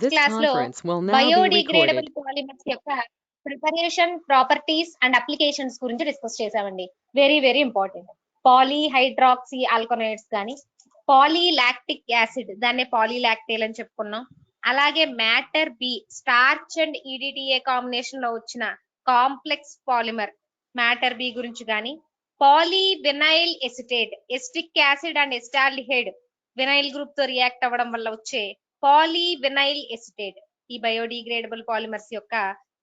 This class లో conference will now be biodegradable recorded. Polymers యొక్క preparation properties and applications గురించి discuss చేసామండి. Very very important. Polyhydroxy alkanoates కానీ polylactic acid దాన్నే polylactide అని చెప్పుకున్నాం. అలాగే Mater Bi starch and EDTA combination లో వచ్చిన కాంప్లెక్స్ పాలిమర్ మ్యాటర్ బి గురించి కానీ polyvinyl acetate acetic acid and acetaldehyde vinyl group తో రియాక్ట్ అవ్వడం వల్ల వచ్చే పాలీవినైల్ ఎసిటేట్ ఈ బయోడిగ్రేడబుల్ పాలిమర్స్ యొక్క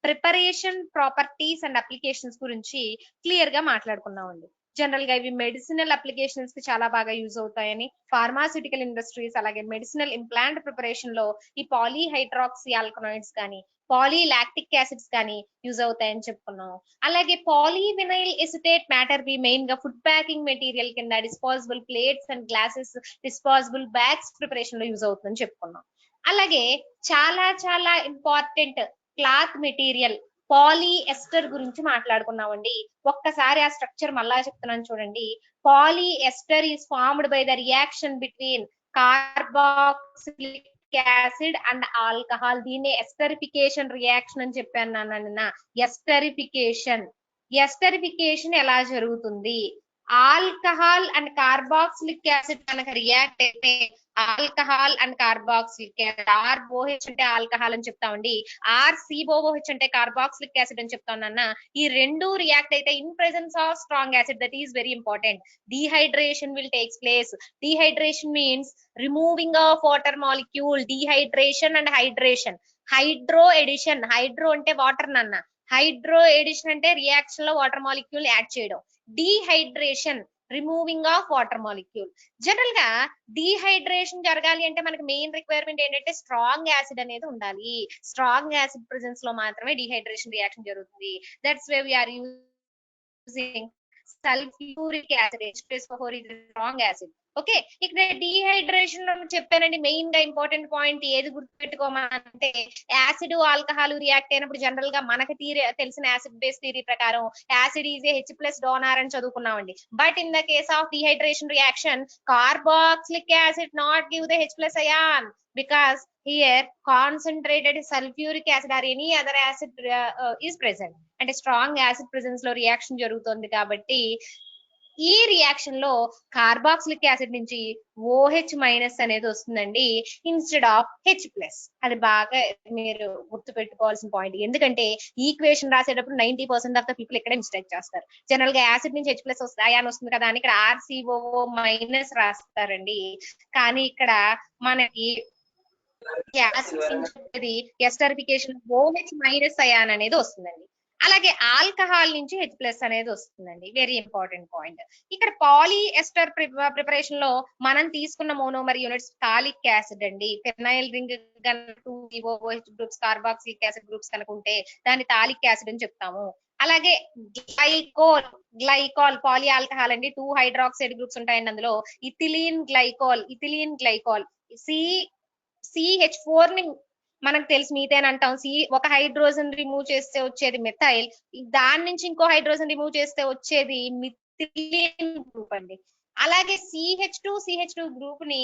ప్రిపరేషన్ ప్రాపర్టీస్ అండ్ అప్లికేషన్స్ గురించి క్లియర్ గా మాట్లాడుకున్నామండి. జనరల్ గా ఇవి మెడిసినల్ అప్లికేషన్స్ కి చాలా బాగా యూజ్ అవుతాయని, ఫార్మాస్యూటికల్ ఇండస్ట్రీస్ అలాగే మెడిసినల్ ఇంప్లాంట్ ప్రిపరేషన్ లో ఈ పాలీహైడ్రాక్సీ ఆల్కనాయిడ్స్ కానీ పాలీలాక్టిక్ యాసిడ్స్ కానీ యూజ్ అవుతాయని చెప్పుకున్నాం. అలాగే polyvinyl acetate Mater Bi main గా ఫుడ్ ప్యాకింగ్ మెటీరియల్ కింద disposable plates and glasses disposable bags preparation లో యూజ్ అవుతుందని చెప్పుకున్నాం. అలాగే చాలా చాలా ఇంపార్టెంట్ క్లాత్ మెటీరియల్ పాలీఎస్టర్ గురించి మాట్లాడుకున్నామండి. ఒక్కసారి ఆ స్ట్రక్చర్ మళ్ళా చెప్తున్నాను చూడండి. Polyester is formed by the reaction between carboxylic acid and alcohol. దీన్ని ఎస్టరిఫికేషన్ రియాక్షన్ అని చెప్పాను నాన్న. ఎస్టరిఫికేషన్ ఎలా జరుగుతుంది? ఆల్కహాల్ అండ్ కార్బాక్సిలిక్ యాసిడ్ కనుక రియాక్ట్ అయితే alcohol and carboxylic acid ROH అంటే ఆల్కహాల్ అని చెప్తామండి, RCOOH అంటే కార్బాక్సిలిక్ యాసిడ్ అని చెప్తామన్నా. ఈ రెండు రియాక్ట్ అయితే in presence of strong acid, that is very important. Dehydration will takes place. Dehydration means removing of water molecule. Dehydration and hydration. Hydro addition, hydro అంటే water నాన్న, hydro addition అంటే reaction లో water molecule add చేయడం. Dehydration removing of water molecule. General గా dehydration జరగాలి అంటే మనకి main requirement ఏంటంటే స్ట్రాంగ్ యాసిడ్ అనేది ఉండాలి. స్ట్రాంగ్ యాసిడ్ ప్రెసెన్స్ లో మాత్రమే డీహైడ్రేషన్ రియాక్షన్ జరుగుతుంది. That's way we're using sulphuric acid. H+4 is a strong acid. Okay, ఇక్కడ డీహైడ్రేషన్ లో చెప్పానండి. మెయిన్ గా ఇంపార్టెంట్ పాయింట్ ఏది గుర్తుపెట్టుకోమంటే యాసిడ్ ఆల్కహాల్ రియాక్ట్ అయినప్పుడు జనరల్ గా మనకి తెలిసిన యాసిడ్ బేస్ థియరీ ప్రకారం acid is a H+ donor అని చదువుకున్నామండి. But in the case of dehydration reaction carboxylic acid not give the H+ ion because here concentrated sulfuric acid or any other acid is present. అంటే strong acid presence లో reaction జరుగుతుంది కాబట్టి ఈ reaction లో carboxylic acid నుంచి OH- అనేది వస్తుందండి instead of H+. అది బాగా మీరు గుర్తు పెట్టుకోవాల్సిన పాయింట్. ఎందుకంటే ఈక్వేషన్ రాసేటప్పుడు 90% ఆఫ్ ద పీపుల్ ఇక్కడే మిస్టేక్ చేస్తారు. జనరల్ గా యాసిడ్ నుంచి H+ వస్తుంది, అయాన్ వస్తుంది కదా అని ఇక్కడ RCOO- రాస్తారండి. కానీ ఇక్కడ మనకి ఎస్టరిఫికేషన్ OH- అయాన్ అనేది వస్తుందండి. అలాగే ఆల్కహాల్ నుంచి H+ అనేది వస్తుందండి. Very important point. ఇక్కడ పాలీఎస్టర్ ప్రిపరేషన్ లో మనం తీసుకున్న మోనోమర్ యూనిట్స్ టాలిక్ యాసిడ్ అండి. Phenyl ring 2 COOH groups carboxylic acid groups కనుక ఉంటే దాన్ని టాలిక్ యాసిడ్ అని చెప్తాము. అలాగే గ్లైకాల్ పాలీ ఆల్కహాల్ అండి. 2 హైడ్రాక్సైడ్ గ్రూప్స్ ఉంటాయండి అందులో. ఇథిలీన్ గ్లైకాల్ CH4 ని మనకు తెలుసు మీథేన్ అంటాం. ఒక హైడ్రోజన్ రిమూవ్ చేస్తే వచ్చేది మిథైల్, దాని నుంచి ఇంకో హైడ్రోజన్ రిమూవ్ చేస్తే వచ్చేది మిథిలీన్ గ్రూప్ అండి. అలాగే CH2 గ్రూప్ ని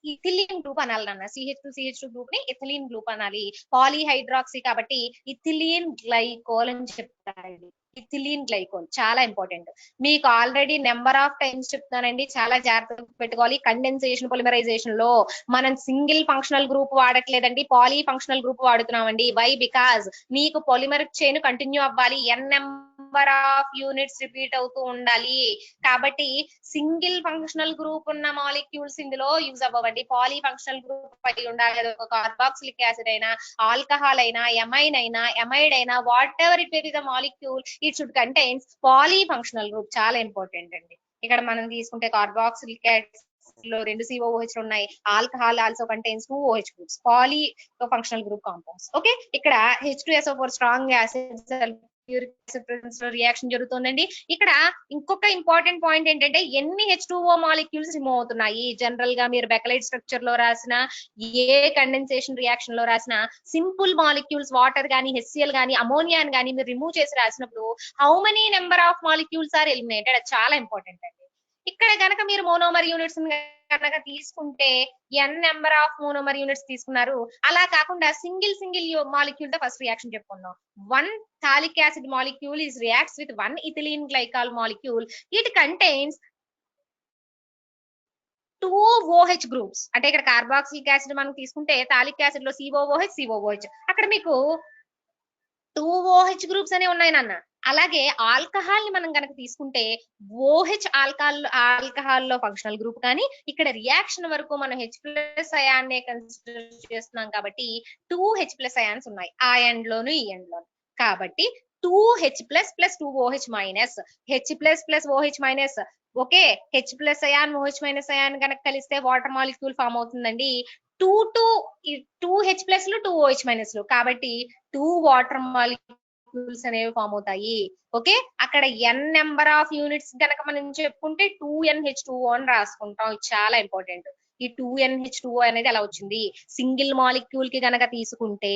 ఇథిలీన్ గ్రూప్ అనాలి నాన్న. CH2 గ్రూప్ ని ఇథిలీన్ గ్రూప్ అనాలి. పాలీహైడ్రాక్సీ కాబట్టి ఇథిలీన్ గ్లైకోల్ అని చెప్తారండి. ఇథిలీన్ గ్లైకోల్ చాలా ఇంపార్టెంట్. మీకు ఆల్రెడీ నెంబర్ ఆఫ్ టైమ్స్ చెప్తానండి, చాలా జాగ్రత్తగా పెట్టుకోవాలి. కండెన్సేషన్ పొలిమరైజేషన్ లో మనం సింగిల్ ఫంక్షనల్ గ్రూప్ వాడట్లేదండి, పాలీ ఫంక్షనల్ గ్రూప్ వాడుతున్నామండి. వై? బికాజ్ మీకు పొలిమర్ చైన్ కంటిన్యూ అవ్వాలి, నెంబర్ ఆఫ్ యూనిట్స్ రిపీట్ అవుతూ ఉండాలి. కాబట్టి సింగిల్ ఫంక్షనల్ గ్రూప్ ఉన్న మాలిక్యూల్స్ ఇందులో యూజ్ అవ్వండి. పాలీ ఫంక్షనల్ గ్రూప్ అయి ఉండాలి. ఒక కార్బాక్సిలిక్ యాసిడ్ అయినా, ఆల్కహాల్ అయినా, ఎమైన్ అయినా, ఎమైడ్ అయినా, whatever it may be the molecule, it should contains poly functional group. చాలా ఇంపార్టెంట్ అండి. ఇక్కడ మనం తీసుకుంటే కార్బాక్సిలిక్ యాసిడ్ లో 2 COOH ఉన్నాయి. Alcohol also contains 2 OH groups, poly functional group compounds. Okay, ఇక్కడ H2SO4 స్ట్రాంగ్ యాసిడ్ రియాక్షన్ జరుగుతుందండి. ఇక్కడ ఇంకొక ఇంపార్టెంట్ పాయింట్ ఏంటంటే ఎన్ని H2O మాలిక్యూల్స్ రిమూవ్ అవుతున్నాయి. జనరల్ గా మీరు బెకలైట్ స్ట్రక్చర్ లో రాసిన ఏ కండెన్సేషన్ రియాక్షన్ లో రాసిన సింపుల్ మాలిక్యూల్స్ వాటర్ గానీ HCl గానీ అమోనియాని గానీ మీరు రిమూవ్ చేసి రాసినప్పుడు how many number of molecules are eliminated, అది చాలా ఇంపార్టెంట్ అండి. ఇక్కడ గనక మీరు మోనోమర్ యూనిట్స్ కనుక తీసుకుంటే n number of monomer units తీసుకున్నారు. అలా కాకుండా సింగిల్ మాలిక్యూల్ తో ఫస్ట్ రియాక్షన్ చెప్పుకుందాం. 1 phthalic acid molecule is reacts with 1 ethylene glycol molecule. It contains 2 OH groups. అంటే ఇక్కడ కార్బాక్సిలిక్ యాసిడ్ మనం తీసుకుంటే థాలిక్ యాసిడ్ లో COOH అక్కడ మీకు 2 OH గ్రూప్స్ అనే ఉన్నాయి నాన్న. అలాగే ఆల్కహాల్ ని మనం కనుక తీసుకుంటే OH ఆల్కహాల్ లో ఫంక్షనల్ గ్రూప్, కానీ ఇక్కడ రియాక్షన్ వరకు మనం H+ అయాన్ కన్సిడర్ చేస్తున్నాం కాబట్టి 2H+ అయాన్స్ ఉన్నాయి ఆ ఎండ్ లోను ఈ ఎండ్ లోను. కాబట్టి 2H+ + 2OH minus H+ + OH minus. Okay, H+ ion OH- ion కనుక కలిస్తే వాటర్ మాలిక్యూల్ ఫామ్ అవుతుందండి. 2H+ 2OH- కాబట్టి 2 వాటర్ మాలిక్యూల్స్ అనేవి ఫామ్ అవుతాయి. ఓకే, అక్కడ n నెంబర్ ఆఫ్ యూనిట్స్ కనుక మనం చెప్పుకుంటే 2NH2O అని రాసుకుంటాం. ఇది చాలా ఇంపార్టెంట్. ఈ 2NH2O అనేది ఎలా వచ్చింది? సింగిల్ మాలిక్యూల్ కి గనక తీసుకుంటే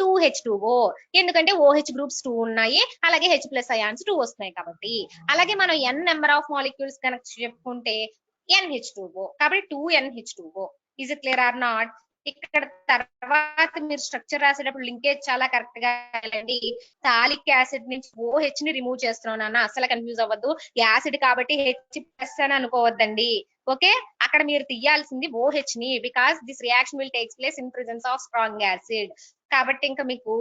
2H2O, ఎందుకంటే OH గ్రూప్స్ 2 ఉన్నాయి, అలాగే H+ అయాన్స్ 2 వస్తున్నాయి కాబట్టి. అలాగే మనం n నెంబర్ ఆఫ్ మాలిక్యూల్స్ కనుక చెప్పుకుంటే NH2O, కాబట్టి 2NH2O. Is it clear or not? ఇక్కడ తర్వాత మీరు స్ట్రక్చర్ రాసేటప్పుడు లింకేజ్ చాలా కరెక్ట్ గా వెళ్ళండి. థాలిక్ యాసిడ్ నుంచి OH ని రిమూవ్ చేస్తున్నాను నాన్న, అసలు కన్ఫ్యూజ్ అవ్వద్దు. యాసిడ్ కాబట్టి H+ అని అనుకోవద్దండి. ఓకే, అక్కడ మీరు తీయాల్సింది OH ని, because this reaction will takes place in presence of strong acid. కాబట్టి ఇంకా మీకు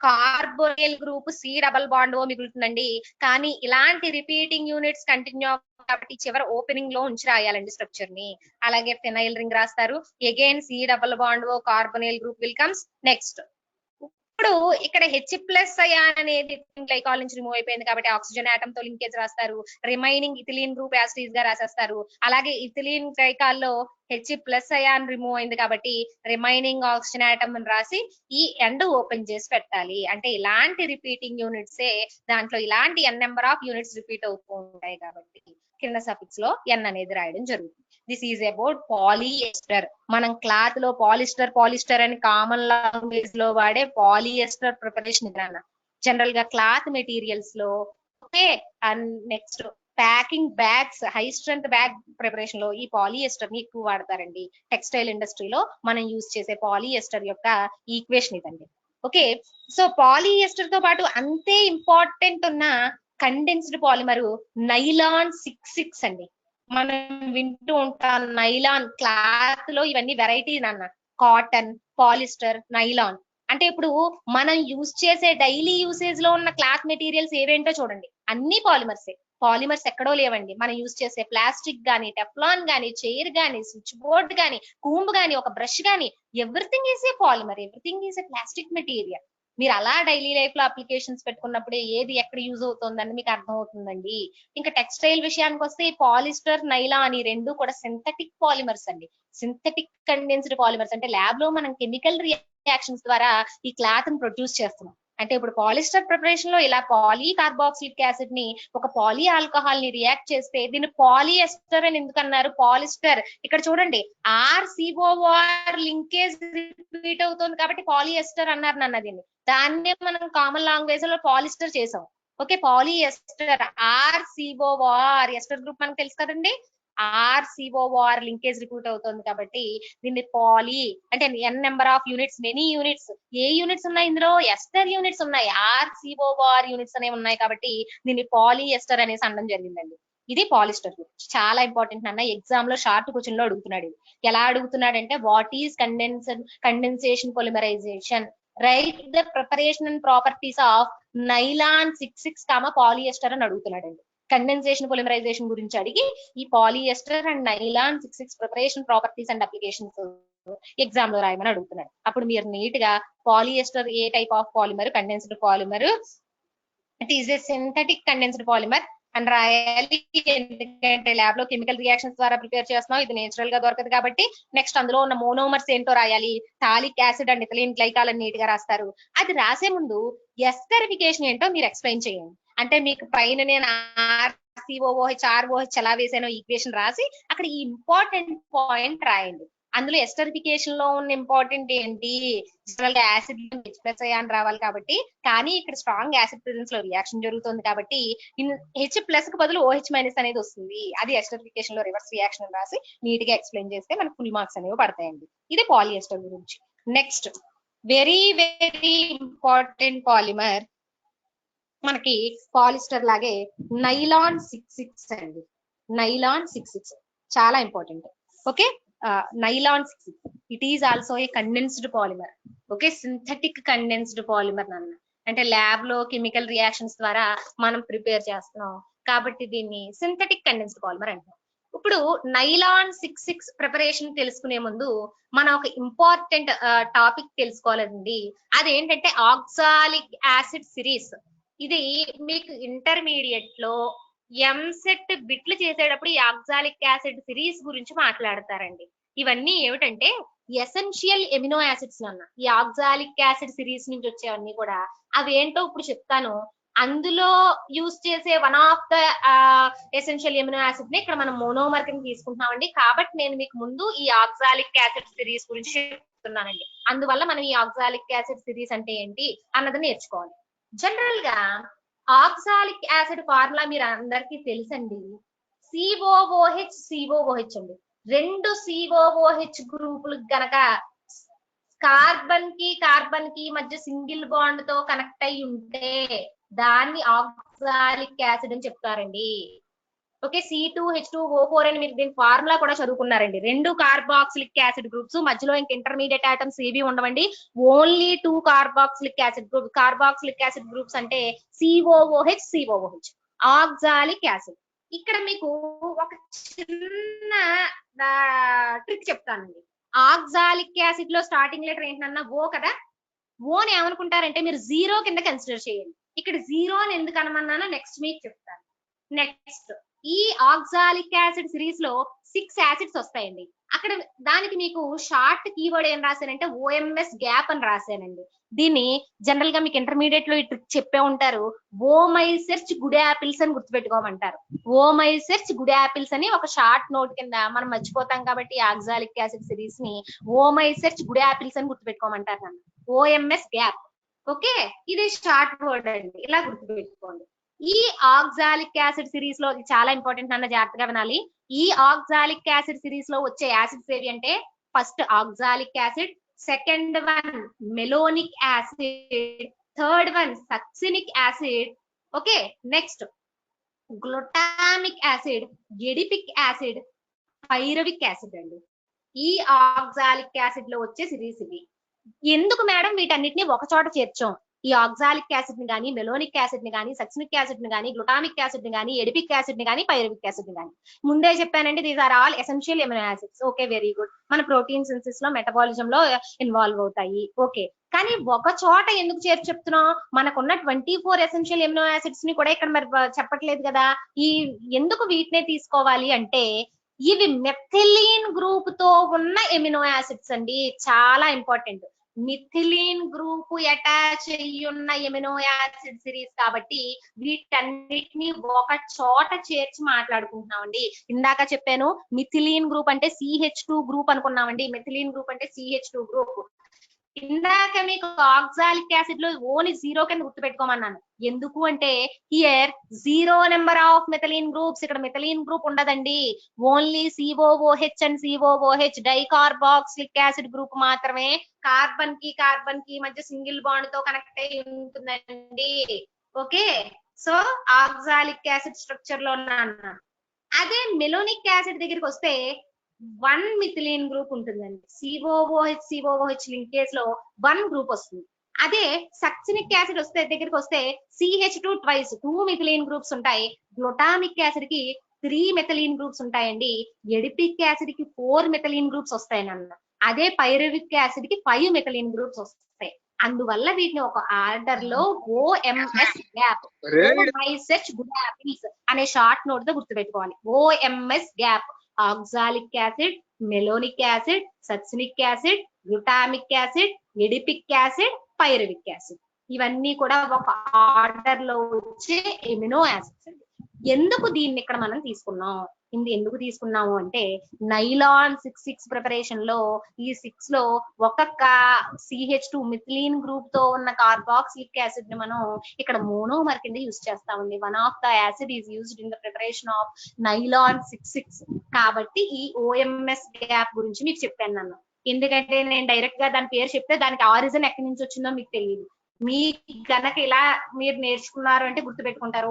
కార్బోనిల్ గ్రూప్ C+O మిగులుతుందండి. కానీ ఇలాంటి రిపీటింగ్ యూనిట్స్ కంటిన్యూ కాబట్టి చివరి ఓపెనింగ్ లో ఉంచి రాయాలండి స్ట్రక్చర్ ని. అలాగే ఫినైల్ రింగ్ రాస్తారు. Again C+O carbonyl group will comes next. ఇప్పుడు ఇక్కడ H+ అయాన్ అనేది గ్లైకాల్ నుంచి రిమూవ్ అయిపోయింది కాబట్టి ఆక్సిజన్ ఆటమ్ తో లింకేజ్ రాస్తారు. రిమైనింగ్ ఇథిలీన్ గ్రూప్ యాసిడ్ గా రాసేస్తారు. అలాగే ఇథిలీన్ గ్లైకాల్ లో H+ అయాన్ రిమూవ్ అయింది కాబట్టి రిమైనింగ్ ఆక్సిజన్ ఆటమ్ రాసి ఈ ఎండ్ ఓపెన్ చేసి పెట్టాలి. అంటే ఇలాంటి రిపీటింగ్ యూనిట్స్ దాంట్లో ఇలాంటి n number of units repeat అవుతూ ఉంటాయి కాబట్టి కింద సఫిక్స్ లో n అనేది రాయడం జరుగుతుంది. This is about polyester. మనం క్లాత్ లో పాలిస్టర్ అని కామన్ లాంగ్వేజ్ లో వాడే పాలిఎస్టర్ ప్రిపరేషన్ ఇదన్న. జనరల్ గా క్లాత్ మెటీరియల్స్ లో, okay, and next packing bags, high strength bag preparation లో ఈ పాలిఎస్టర్ ని ఎక్కువ వాడతారండి. టెక్స్టైల్ ఇండస్ట్రీలో మనం యూజ్ చేసే పాలిఎస్టర్ యొక్క ఈక్వేషన్ ఇదండి. ఓకే, సో పాలిఎస్టర్ తో పాటు అంతే ఇంపార్టెంట్ ఉన్న కండెన్స్డ్ పాలిమర్ నైలాన్ 66 అండి. మనం వింటూ ఉంటాం నైలాన్. క్లాత్ లో ఇవన్నీ వెరైటీస్ అన్న, కాటన్, పాలిస్టర్, నైలాన్. అంటే ఇప్పుడు మనం యూజ్ చేసే డైలీ యూసేజ్ లో ఉన్న క్లాత్ మెటీరియల్స్ ఏవేంటో చూడండి, అన్ని పాలిమర్సే. పాలిమర్స్ ఎక్కడో లేవండి. మనం యూజ్ చేసే ప్లాస్టిక్ గానీ, టెఫ్లాన్ గానీ, చైర్ గానీ, స్విచ్ బోర్డ్ గానీ, కూంబ్ గానీ, ఒక బ్రష్ గానీ, everything is a polymer, everything is a plastic material. మీరు అలా డైలీ లైఫ్ లో అప్లికేషన్స్ పెట్టుకున్నప్పుడే ఏది ఎక్కడ యూజ్ అవుతుందని మీకు అర్థం అవుతుందండి. ఇంకా టెక్స్టైల్ విషయానికి వస్తే పాలిస్టర్, నైలాన్ ఈ రెండు కూడా సింథటిక్ పాలిమర్స్ అండి. సింథటిక్ కండెన్స్డ్ పాలిమర్స్ అంటే ల్యాబ్ లో మనం కెమికల్ రియాక్షన్స్ ద్వారా ఈ క్లాత్ ని ప్రొడ్యూస్ చేస్తున్నాం. అంటే ఇప్పుడు పాలిస్టర్ ప్రిపరేషన్ లో ఇలా పాలీకార్బాక్సిలిక్ యాసిడ్ ని ఒక పాలీ ఆల్కహాల్ ని రియాక్ట్ చేస్తే దీన్ని పాలిఎస్టర్ అని ఎందుకన్నారు? పాలిస్టర్. ఇక్కడ చూడండి RCOR లింకేజ్ రిపీట్ అవుతుంది కాబట్టి పాలిఎస్టర్ అన్నారు నన్ను. దీన్ని దాన్నే మనం కామన్ లాంగ్వేజ్ లో పాలిస్టర్ చేసాం. ఓకే, పాలిఎస్టర్ RCOR ఎస్టర్ గ్రూప్ మనకు తెలుసు కదండి. RCOR లింకేజ్ రిపీట్ అవుతుంది కాబట్టి దీన్ని పాలీ అంటే n number of units, many units. A units ఉన్నాయి ఇందులో? ఎస్టర్ యూనిట్స్ ఉన్నాయి. RCOR యూనిట్స్ అనేవి ఉన్నాయి కాబట్టి దీన్ని పాలిఎస్టర్ అనేసి అనడం జరిగిందండి. ఇది పాలిస్టర్ గురించి చాలా ఇంపార్టెంట్ అన్న. ఎగ్జామ్ లో షార్ట్ క్వశ్చన్ లో అడుగుతున్నాడు. ఎలా అడుగుతున్నాడంటే what is condensation polymerization, write the preparation and properties of nylon 66, polyester అని అడుగుతున్నాడండి. కండెన్సేషన్ పొలిమరైజేషన్ గురించి అడిగి ఈ polyester and nylon 66 preparation properties and applications exam లో రాయమని అడుగుతున్నాడు. అప్పుడు మీరు నీట్ గా polyester a type of polymer? Condensed polymer. It is a synthetic condensed polymer అని రాయాలి. ఎందుకంటే ల్యాబ్ లో కెమికల్ రియాక్షన్స్ ద్వారా ప్రిపేర్ చేస్తున్నాం, ఇది నేచురల్ గా దొరకదు కాబట్టి. నెక్స్ట్ అందులో ఉన్న మోనోమర్స్ ఏంటో రాయాలి. Phthalic acid and ethylene glycol అని నీట్ గా రాస్తారు. అది రాసే ముందు ఎస్టరిఫికేషన్ ఏంటో మీరు ఎక్స్ప్లెయిన్ చేయండి. అంటే మీకు పైన నేను RCOOH, ROH ఎలా వేసానో ఈక్వేషన్ రాసి అక్కడ ఈ ఇంపార్టెంట్ పాయింట్ రాయండి. అందులో ఎస్టరిఫికేషన్ లో ఉన్న ఇంపార్టెంట్ ఏంటి, జనరల్ గా యాసిడ్ H+ అయాన్ రావాలి కాబట్టి, కానీ ఇక్కడ స్ట్రాంగ్ యాసిడ్ ప్రెసెన్స్ లో రియాక్షన్ జరుగుతుంది కాబట్టి H+ కు బదులు OH- అనేది వస్తుంది. అది ఎస్టరిఫికేషన్ లో రివర్స్ రియాక్షన్ రాసి నీట్ గా ఎక్స్ప్లెయిన్ చేస్తే మనకు ఫుల్ మార్క్స్ అనేవి పడతాయండి. ఇది పాలిఎస్టర్ గురించి. Next very very important polymer మనకి పాలిస్టర్ లాగే నైలాన్ 66 అండి. నైలాన్ 66 చాలా important. Okay, nylon 66 it is also A condensed polymer. Okay, synthetic condensed polymer అన్న అంటే ల్యాబ్ లో కెమికల్ రియాక్షన్స్ ద్వారా మనం ప్రిపేర్ చేస్తున్నాం కాబట్టి దీన్ని సింథటిక్ కండెన్స్డ్ పాలిమర్ అంటాం. ఇప్పుడు నైలాన్ 66 ప్రిపరేషన్ తెలుసుకునే ముందు మనం ఒక ఇంపార్టెంట్ టాపిక్ తెలుసుకోవాలండి. అదేంటంటే ఆక్సాలిక్ యాసిడ్ సిరీస్. ఇది మీకు ఇంటర్మీడియట్ లో ఎంసెట్ బిట్లు చేసేటప్పుడు ఈ ఆక్సాలిక్ యాసిడ్ సిరీస్ గురించి మాట్లాడతారండి. ఇవన్నీ ఏమిటంటే ఎసెన్షియల్ ఎమినో యాసిడ్స్ అన్న. ఈ ఆక్సాలిక్ యాసిడ్ సిరీస్ నుంచి వచ్చేవన్నీ కూడా అవేంటో ఇప్పుడు చెప్తాను. అందులో యూజ్ చేసే one of the essential amino acid ని ఇక్కడ మనం మోనోమర్ కింద తీసుకుంటున్నామండి. కాబట్టి నేను మీకు ముందు ఈ ఆక్సాలిక్ యాసిడ్ సిరీస్ గురించి చెప్తున్నానండి. అందువల్ల మనం ఈ ఆక్సాలిక్ యాసిడ్ సిరీస్ అంటే ఏంటి అన్నది నేర్చుకోవాలి. జనరల్ గా ఆక్సాలిక్ యాసిడ్ ఫార్ములా మీరు అందరికీ తెలుసండి. COOH అండి. రెండు COOH గ్రూపులు గనక కార్బన్ కి మధ్య సింగిల్ బాండ్ తో కనెక్ట్ అయి ఉంటే దాన్ని ఆక్సాలిక్ యాసిడ్ అని చెప్తారండి. ఓకే, C2H2O4 అని మీరు దీని ఫార్ములా కూడా చదువుకున్నారండి. రెండు కార్బాక్సిలిక్ యాసిడ్ గ్రూప్స్, మధ్యలో ఇంక ఇంటర్మీడియట్ ఆటమ్స్ ఏవి ఉండవండి. Only 2 carboxylic acid group. Carboxylic acid groups అంటే COOH ఆక్సాలిక్ యాసిడ్. ఇక్కడ మీకు ఒక చిన్న ట్రిక్ చెప్తానండి. ఆక్సాలిక్ యాసిడ్ లో స్టార్టింగ్ లెటర్ ఏంటన్నా ఓ కదా. ఓని ఏమనుకుంటారంటే మీరు 0 కింద కన్సిడర్ చేయండి. ఇక్కడ 0 అని ఎందుకు అనమన్నానో నెక్స్ట్ మీకు చెప్తాను. నెక్స్ట్ ఈ ఆక్సాలిక్ యాసిడ్ సిరీస్ లో 6 యాసిడ్స్ వస్తాయండి. అక్కడ దానికి మీకు షార్ట్ కీవర్డ్ ఏం రాశానంటే OMS గ్యాప్ అని రాశానండి. దీన్ని జనరల్ గా మీకు ఇంటర్మీడియట్ లో ఈ ట్రిక్ చెప్పే ఉంటారు. Oh my search good apples అని గుర్తుపెట్టుకోమంటారు. Oh my search good apples అని ఒక షార్ట్ నోట్ కింద మనం మర్చిపోతాం కాబట్టి ఆక్సాలిక్ యాసిడ్ సిరీస్ ని oh my search good apples అని గుర్తుపెట్టుకోమంటారు నన్ను. OMS gap. ఓకే, ఇది షార్ట్ వర్డ్ అండి, ఇలా గుర్తుపెట్టుకోండి. ఈ ఆక్సాలిక్ యాసిడ్ సిరీస్ లో చాలా ఇంపార్టెంట్ అన్న, జాగ్రత్తగా వినాలి. ఈ ఆక్సాలిక్ యాసిడ్ సిరీస్ లో వచ్చే యాసిడ్స్ ఏవి అంటే first oxalic acid, second one malonic acid, third one succinic acid. Okay, next glutamic acid, adipic acid, pyruvic acid అండి. ఈ ఆక్సాలిక్ యాసిడ్ లో వచ్చే సిరీస్ ఇవి. ఎందుకు మేడం వీటన్నిటిని ఒక చోట చేర్చాం? ఈ ఆక్సాలిక్ యాసిడ్ ని గానీ, మెలోనిక్ యాసిడ్ ని గానీ, సక్సినిక్ యాసిడ్ ని గానీ, గ్లూటామిక్ యాసిడ్ ని గానీ, ఎడిపిక్ యాసిడ్ ని గానీ, పైరవిక్ యాసిడ్ ని గానీ ముందే చెప్పానండి, these are all essential amino acids. Okay, very good. మన ప్రోటీన్ సింథసిస్ లో, మెటబాలిజం లో ఇన్వాల్వ్ అవుతాయి. ఓకే, కానీ ఒక చోట ఎందుకు చేర్చి చెప్తున్నాం? మనకున్న 24 ఎసెన్షియల్ ఎమినో యాసిడ్స్ ని కూడా ఇక్కడ మరి చెప్పట్లేదు కదా. ఈ ఎందుకు వీటినే తీసుకోవాలి అంటే ఇవి మెథిలీన్ గ్రూప్ తో ఉన్న ఎమినో యాసిడ్స్ అండి. చాలా ఇంపార్టెంట్. మిథిలీన్ గ్రూప్ అటాచ్ అయ్యున్న ఎమినో యాసిడ్ సిరీస్ కాబట్టి వీటన్నిటిని ఒక చోట చేర్చి మాట్లాడుకుంటున్నామండి. ఇందాక చెప్పాను మిథిలీన్ గ్రూప్ అంటే CH2 గ్రూప్ అనుకున్నామండి. మిథిలీన్ గ్రూప్ అంటే CH2 గ్రూప్. ఇందాక మీకు ఆక్సాలిక్ యాసిడ్ లో ఓన్లీ 0 కింద గుర్తుపెట్టుకోమన్నాను. ఎందుకు అంటే హియర్ 0 నెంబర్ ఆఫ్ మెథిలీన్ గ్రూప్స్. ఇక్కడ మెథిలీన్ గ్రూప్ ఉండదండి. Only COOH and COOH dicarboxylic acid group మాత్రమే కార్బన్ కి మధ్య సింగిల్ బాండ్ తో కనెక్ట్ అయి ఉంటుందండి. Okay, so oxalic acid structure లో అన్న. అదే మెలోనిక్ యాసిడ్ దగ్గరికి వస్తే 1 మిథిలీన్ గ్రూప్ ఉంటుందండి. COOH లింకేజ్ లో 1 గ్రూప్ వస్తుంది. అదే సక్సినిక్ యాసిడ్ దగ్గరికి వస్తే CH2 ట్వైస్ 2 మిథిలీన్ గ్రూప్స్ ఉంటాయి. గ్లూటామిక్ యాసిడ్ కి 3 మెథిలీన్ గ్రూప్స్ ఉంటాయండి. ఎడిపిక్ యాసిడ్ కి 4 మెథిలీన్ గ్రూప్స్ వస్తాయన్న. అదే పైరవిక్ యాసిడ్ కి 5 మెథిలీన్ గ్రూప్స్ వస్తాయి. అందువల్ల వీటిని ఒక ఆర్డర్ లో OMS గ్యాప్, గుడ్ యాపిల్స్ అనే షార్ట్ నోట్ తో గుర్తుపెట్టుకోవాలి. OMS gap oxalic acid, malonic acid, succinic acid, glutamic acid, adipic acid, pyruvic acid. ఇవన్నీ కూడా ఒక ఆర్డర్ లో వచ్చే ఎమినో యాసిడ్స్ అండి. ఎందుకు దీన్ని ఇక్కడ మనం తీసుకున్నాం? ఇది ఎందుకు తీసుకున్నాము అంటే నైలాన్ 6,6 ప్రిపరేషన్ లో ఈ 6 లో ఒక్కొక్క CH2 మిథిలీన్ గ్రూప్ తో ఉన్న కార్బాక్సిలిక్ యాసిడ్ ని మనం ఇక్కడ మోనోమర్ కింద యూజ్ చేస్తామండి. One of the acid is used in the preparation of nylon 6,6. కాబట్టి ఈ OMS గ్యాప్ గురించి మీకు చెప్పాను నన్ను. ఎందుకంటే నేను డైరెక్ట్ గా దాని పేరు చెప్తే దానికి ఆరిజిన్ ఎక్కడి నుంచి వచ్చిందో మీకు తెలియదు. మీ గనక ఇలా మీరు నేర్చుకున్నారు అంటే గుర్తు పెట్టుకుంటారు.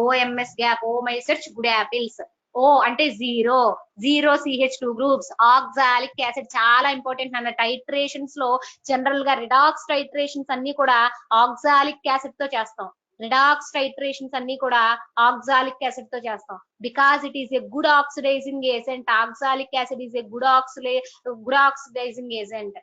OMS gap, oh my search good apples. O అంటే zero CH2 groups. Oxalic acid చాలా ఇంపార్టెంట్ అన్న. టైట్రేషన్స్ లో జనరల్ గా రిడాక్స్ టైట్రేషన్స్ అన్ని కూడా ఆక్సాలిక్ యాసిడ్ తో చేస్తాం. రిడాక్స్ టైట్రేషన్స్ అన్ని కూడా ఆక్సాలిక్ యాసిడ్ తో చేస్తాం. Because it is a good oxidizing agent. Oxalic acid is a good oxidizing agent.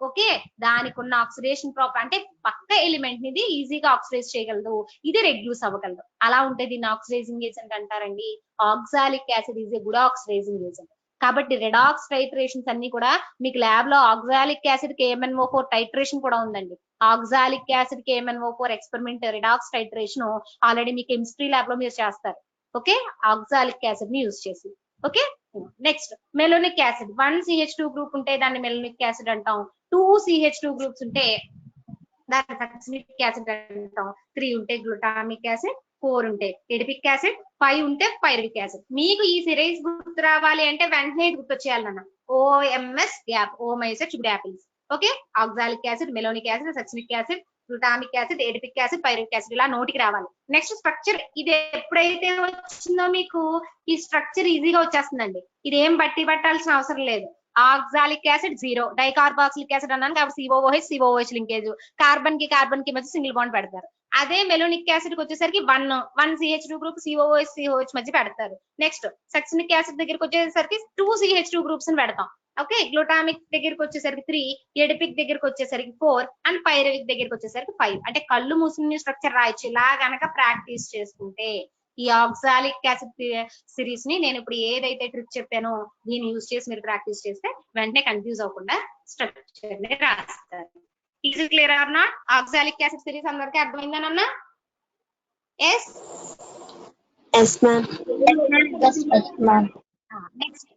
Okay, దానికి ఉన్న ఆక్సిడేషన్ ప్రాపర్ అంటే పక్క ఎలిమెంట్ ని ఈజీగా ఆక్సిడైజ్ చేయగలదు, ఇది రెడ్యూస్ అవ్వగలదు. అలా ఉంటే దీన్ని ఆక్సిడైజింగ్ ఏజెంట్ అంటారండి. Oxalic acid is a good oxidizing agent. కాబట్టి రిడాక్స్ టైట్రేషన్స్ అన్ని కూడా మీకు ల్యాబ్ లో ఆక్సాలిక్ యాసిడ్ KMnO4 టైట్రేషన్ కూడా ఉందండి. Oxalic acid KMnO4 experiment redox titration already మీ కెమిస్ట్రీ ల్యాబ్ లో మీరు చేస్తారు. ఓకే, ఆక్సాలిక్ యాసిడ్ ని యూజ్ చేసి. Okay, next malonic acid. 1 CH2 group ఉంటే దాన్ని మెలోనిక్ యాసిడ్ అంటాం. 2 CH2 గ్రూప్స్ ఉంటే దాన్ని సక్సినిక్ యాసిడ్ అంటాం. 3 ఉంటే గ్లూటామిక్ యాసిడ్, 4 ఉంటే ఎడిపిక్ యాసిడ్, 5 ఉంటే పైరువిక్ యాసిడ్. మీకు ఈ సిరీస్ గుర్తు రావాలి అంటే వెంటనే గుర్తొచ్చేయాలన్న OMS gap, oh my search good apples. Okay, oxalic acid, malonic acid, succinic acid, glutamic acid, adipic acid, pyruvic acid ఇలా నోటికి రావాలి. Next structure. ఇది ఎప్పుడైతే వచ్చిందో మీకు ఈ స్ట్రక్చర్ ఈజీగా వచ్చేస్తుందండి. ఇది ఏం బట్టి పట్టాల్సిన అవసరం లేదు. ఆక్సాలిక్ యాసిడ్ 0, డైకార్బాక్సిలిక్ యాసిడ్ అన్నాను కాబట్టి COOH లింకేజ్, కార్బన్ కి మధ్య సింగిల్ బాండ్ పెడతారు. అదే మెలోనిక్ యాసిడ్ కి వచ్చేసరికి 1 CH2 గ్రూప్ COOH మధ్య పెడతారు. నెక్స్ట్ సక్సినిక్ యాసిడ్ దగ్గరికి వచ్చేసరికి 2 CH2 గ్రూప్స్ ని పెడతాం. ఓకే, గ్లూటామిక్ దగ్గరికి వచ్చేసరికి 3, ఎడిపిక్ దగ్గరికి వచ్చేసరికి 4 అండ్ పైరువిక్ దగ్గరికి వచ్చేసరికి 5. అంటే కళ్ళు మూసుకుని స్ట్రక్చర్ రాయొచ్చు ఇలా గనక ప్రాక్టీస్ చేసుకుంటే. ఈ ఆక్సాలిక్ యాసిడ్ సిరీస్ ని నేను ఇప్పుడు ఏదైతే ట్రిక్ చెప్పానో దీన్ని యూజ్ చేసి మీరు ప్రాక్టీస్ చేస్తే వెంటనే కన్ఫ్యూజ్ అవ్వకుండా స్ట్రక్చర్ ని రాస్తారు. Is it clear or not? Oxalic acid series అందరికీ అర్థమైందనన్నా? Yes ma'am. నెక్స్ట్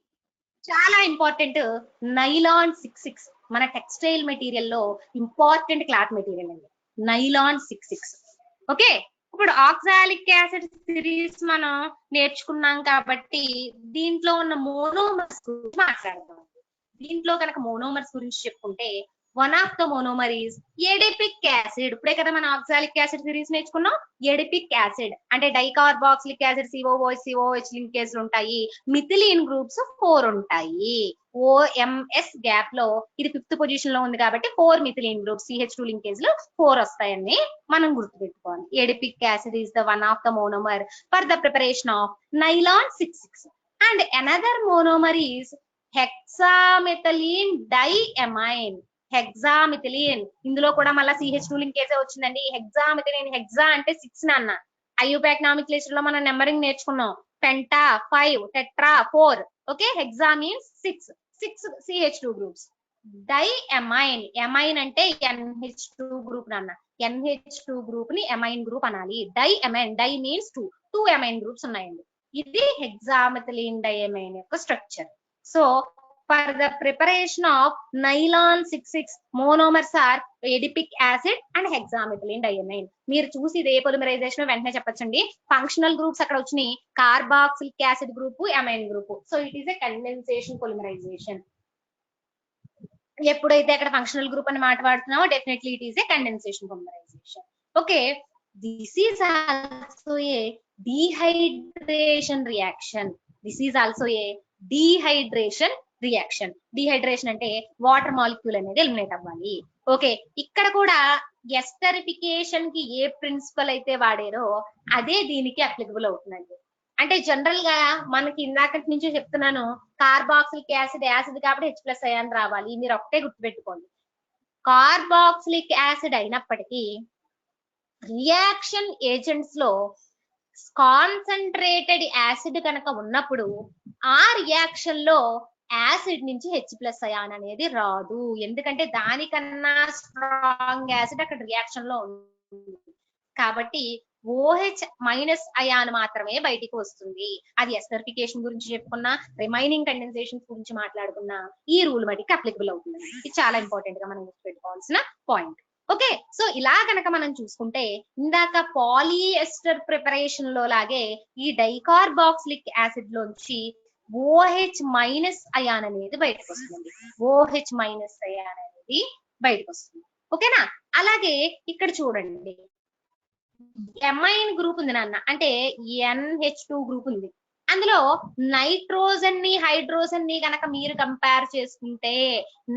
చాలా ఇంపార్టెంట్ నైలాన్ 6,6. మన టెక్స్టైల్ మెటీరియల్ లో ఇంపార్టెంట్ క్లాత్ మెటీరియల్ అండి నైలాన్ 6,6. ఓకే, ఇప్పుడు ఆక్సాలిక్ యాసిడ్ సిరీస్ మనం నేర్చుకున్నాం కాబట్టి దీంట్లో ఉన్న మోనోమర్స్ గురించి మాట్లాడదాం. దీంట్లో కనుక మోనోమర్స్ గురించి చెప్పుకుంటే one of the monomer is adipic acid. ఇప్పుడే కదా మనం ఆక్సాలిక్ యాసిడ్ సిరీస్ నేర్చుకున్నాం. ఎడిపిక్ యాసిడ్ అంటే డైకార్బాక్సిలిక్ యాసిడ్ COOH లింకేజ్ ఉంటాయి. మిథిలీన్ గ్రూప్స్ 4 ఉంటాయి. OMS గ్యాప్ లో ఇది 5th పొజిషన్ లో ఉంది కాబట్టి 4 మిథిలీన్ గ్రూప్స్ CH2 లింకేజ్ లో 4 వస్తాయని మనం గుర్తుపెట్టుకోవాలి. Adipic acid is the one of the monomer for the preparation of nylon 6,6. And another monomer is hexamethylene diamine. Hexamethylene ఇందులో కూడా మళ్ళీ CH2 లింకేజే వచ్చిందండి. హెక్సామిథిలీన్, హెక్సా అంటే 6 నాన్న. ఐయుపాక్ నామిక్లేచర్ లో మనం నెంబరింగ్ నేర్చుకున్నాం. Penta 5, tetra 4. Okay, hexa means 6 CH2 groups. Diamine, amine అంటే NH2 గ్రూప్ నాన్న. NH2 గ్రూప్ ని ఎమైన్ గ్రూప్ అనాలి. డైఎమైన్, డై మీన్స్ 2 ఎమైన్ గ్రూప్స్ ఉన్నాయండి. ఇది హెక్సామెథిలీన్ డైఎమైన్ యొక్క structure. So for the preparation of nylon 6,6 monomers are adipic acid and hexamethylene diamine. మీరు చూసి ఇదే పొలిమరైజేషన్ వెంటనే చెప్పొచ్చండి. ఫంక్షనల్ గ్రూప్స్ అక్కడ వచ్చినాయి. Carboxylic acid group, amine group. So it is a condensation polymerisation. ఎప్పుడైతే అక్కడ ఫంక్షనల్ గ్రూప్ అని మాట్లాడుతున్నామో definitely it is a condensation polymerisation. Okay, this is also A dehydration reaction. This is also A dehydration reaction. Dehydration అంటే water molecule అనేది eliminate అవ్వాలి. Okay, ఇక్కడ కూడా esterification కి ఏ ప్రిన్సిపల్ అయితే వాడారో అదే దీనికి అప్లికబుల్ అవుతుందండి. అంటే జనరల్ గా మనకి ఇందాకటి నుంచి చెప్తున్నాను, కార్బాక్సిలిక్ యాసిడ్ కాబట్టి H+ అయాన్ రావాలి. మీరు ఒకటే గుర్తుపెట్టుకోండి, కార్బాక్సిలిక్ యాసిడ్ అయినప్పటికీ రియాక్షన్ ఏజెంట్స్ లో కాన్సన్ట్రేటెడ్ యాసిడ్ కనుక ఉన్నప్పుడు ఆ రియాక్షన్ లో యాసిడ్ నుంచి H+ అయాన్ అనేది రాదు. ఎందుకంటే దానికన్నా స్ట్రాంగ్ యాసిడ్ అక్కడ రియాక్షన్ లో ఉంది. కాబట్టి OH మైనస్ అయాన్ మాత్రమే బయటికి వస్తుంది. అది ఎస్టరిఫికేషన్ గురించి చెప్పుకున్నా, రిమైనింగ్ కండెన్సేషన్ గురించి మాట్లాడుకున్నా ఈ రూల్ మటుకు అప్లికబుల్ అవుతుంది. ఇది చాలా ఇంపార్టెంట్ గా మనం గుర్తుపెట్టుకోవాల్సిన పాయింట్. ఓకే, సో ఇలా కనుక మనం చూసుకుంటే ఇందాక పాలిఎస్టర్ ప్రిపరేషన్ లో లాగే ఈ డైకార్బాక్సిలిక్ యాసిడ్ లోంచి OH మైనస్ అయాన్ అనేది బయటకు వస్తుంది. OH మైనస్ అయాన్ అనేది బయటకు వస్తుంది. ఓకేనా? అలాగే ఇక్కడ చూడండి, ఎమైన్ గ్రూప్ ఉంది నాన్న, అంటే NH2 గ్రూప్ ఉంది. అందులో నైట్రోజన్ ని హైడ్రోజన్ ని గనక మీరు కంపేర్ చేసుకుంటే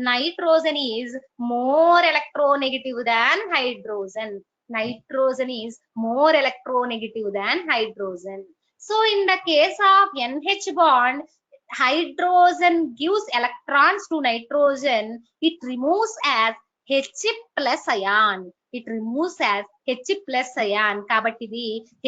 nitrogen is more electronegative than hydrogen. Nitrogen is more electronegative than hydrogen. So in the case of NH bond, hydrogen gives electrons to nitrogen. It removes as H plus ion. It removes as H plus ion. కాబట్టి ఇది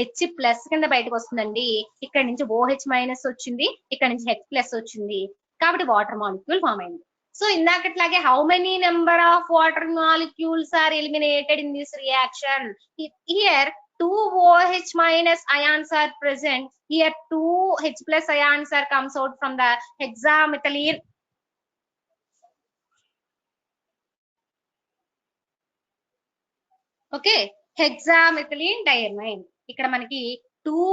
H plus కింద బయటకు వస్తుందండి. ఇక్కడ నుంచి OH minus వచ్చింది, ఇక్కడ నుంచి H plus వచ్చింది, కాబట్టి వాటర్ మాలిక్యూల్ ఫామ్ అయింది. So ఇందాకట్లాగే how many number of water molecules are eliminated in this reaction? Here 2 OH minus ions are present. Here 2 H plus ions are comes out from the hexamethylene. Okay, hexamethylene diamine. ఇక్కడ మనకి 2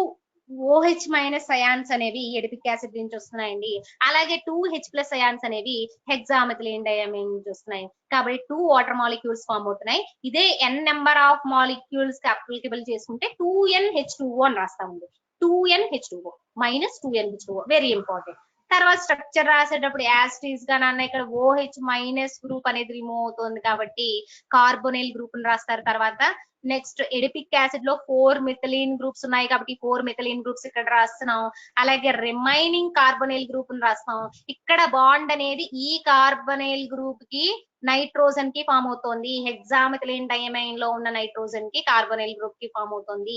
OH minus ions అనేవి adipic acid నుంచి వస్తున్నాయండి. అలాగే 2 H plus ions అనేవి హెక్సామెథిలీన్ diamine నుంచి వస్తున్నాయి. కాబట్టి 2 వాటర్ మాలిక్యూల్స్ ఫామ్ అవుతున్నాయి. ఇదే n నెంబర్ ఆఫ్ మాలిక్యూల్స్ కి అప్లికబుల్ చేసుకుంటే 2NH2O అని రాస్తామండి. 2NH2O minus 2NH2O very important. తర్వాత స్ట్రక్చర్ రాసేటప్పుడు యాస్టీస్ గా నాన్న ఇక్కడ OH మైనస్ గ్రూప్ అనేది రిమూవ్ అవుతుంది కాబట్టి కార్బోనైల్ గ్రూప్ ని రాస్తారు. తర్వాత నెక్స్ట్ ఎడిపిక్ యాసిడ్ లో 4 మిథిలీన్ గ్రూప్స్ ఉన్నాయి కాబట్టి 4 మిథిలీన్ గ్రూప్స్ ఇక్కడ రాస్తున్నాం. అలాగే రిమైనింగ్ కార్బోనైల్ గ్రూప్ ని రాస్తాం. ఇక్కడ బాండ్ అనేది ఈ కార్బోనైల్ గ్రూప్ కి నైట్రోజన్ కి ఫామ్ అవుతుంది. హెక్సామెథిలీన్ డైమైన్ లో ఉన్న నైట్రోజన్ కి కార్బోనైల్ గ్రూప్ కి ఫామ్ అవుతుంది.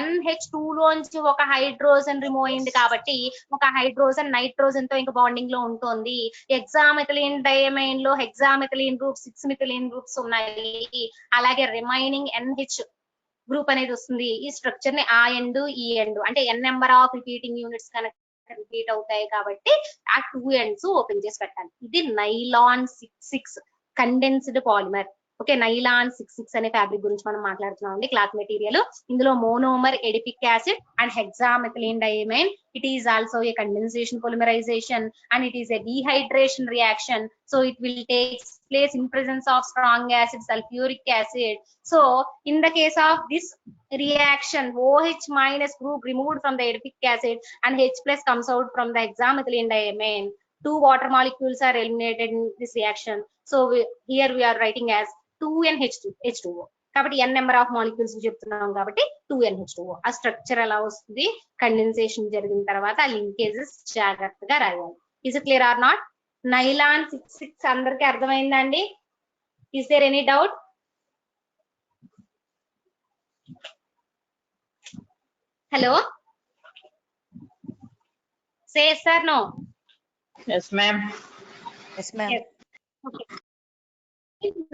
NH2 లోంచి ఒక హైడ్రోజన్ రిమూవ్ అయింది కాబట్టి ఒక హైడ్రోజన్ నైట్రోజన్ తో ఇంకా బాండింగ్ లో ఉంటుంది. హెక్సామెథిలీన్ డైమైన్ లో హెక్సామెథిలీన్ గ్రూప్ 6 మిథిలీన్ గ్రూప్స్ ఉన్నాయి. అలాగే రిమైనింగ్ NH గ్రూప్ అనేది వస్తుంది. ఈ స్ట్రక్చర్ ని ఆ ఎండ్ ఈ ఎండ్ అంటే n number of repeating units కనుక రిపీట్ అవుతాయి కాబట్టి ఆ 2 ఎండ్స్ ఓపెన్ చేసి పెట్టాలి. ఇది nylon 66 condensed polymer. Okay, nylon 66 అనే ఫ్యాబ్రిక్ గురించి మనం మాట్లాడుతున్నాం అండి. క్లాత్ మెటీరియల్, ఇందులో monomer adipic acid and hexamethylene diamine. It is also a condensation polymerization and it is a dehydration reaction, so it will take place in presence of strong acid sulfuric acid. So in the case of this reaction, OH minus group removed from the edipic acid and H plus comes out from the hexamethylene diamine. 2 water molecules are eliminated in this reaction. So here we are writing as 2NH2O. కాబట్టి n number of molecules చెప్తున్నాం కాబట్టి 2NH2O. ఆ structure ఎలా వస్తుంది, condensation జరిగిన తర్వాత ఆ linkages జాగ్రత్తగా రాయాలి. Is clear or not? Nylon 66 అందరికి అర్థమైందండి? Is there any doubt? Hello, say yes or no? Yes, ma'am. Yes, ma'am. Yes. Okay.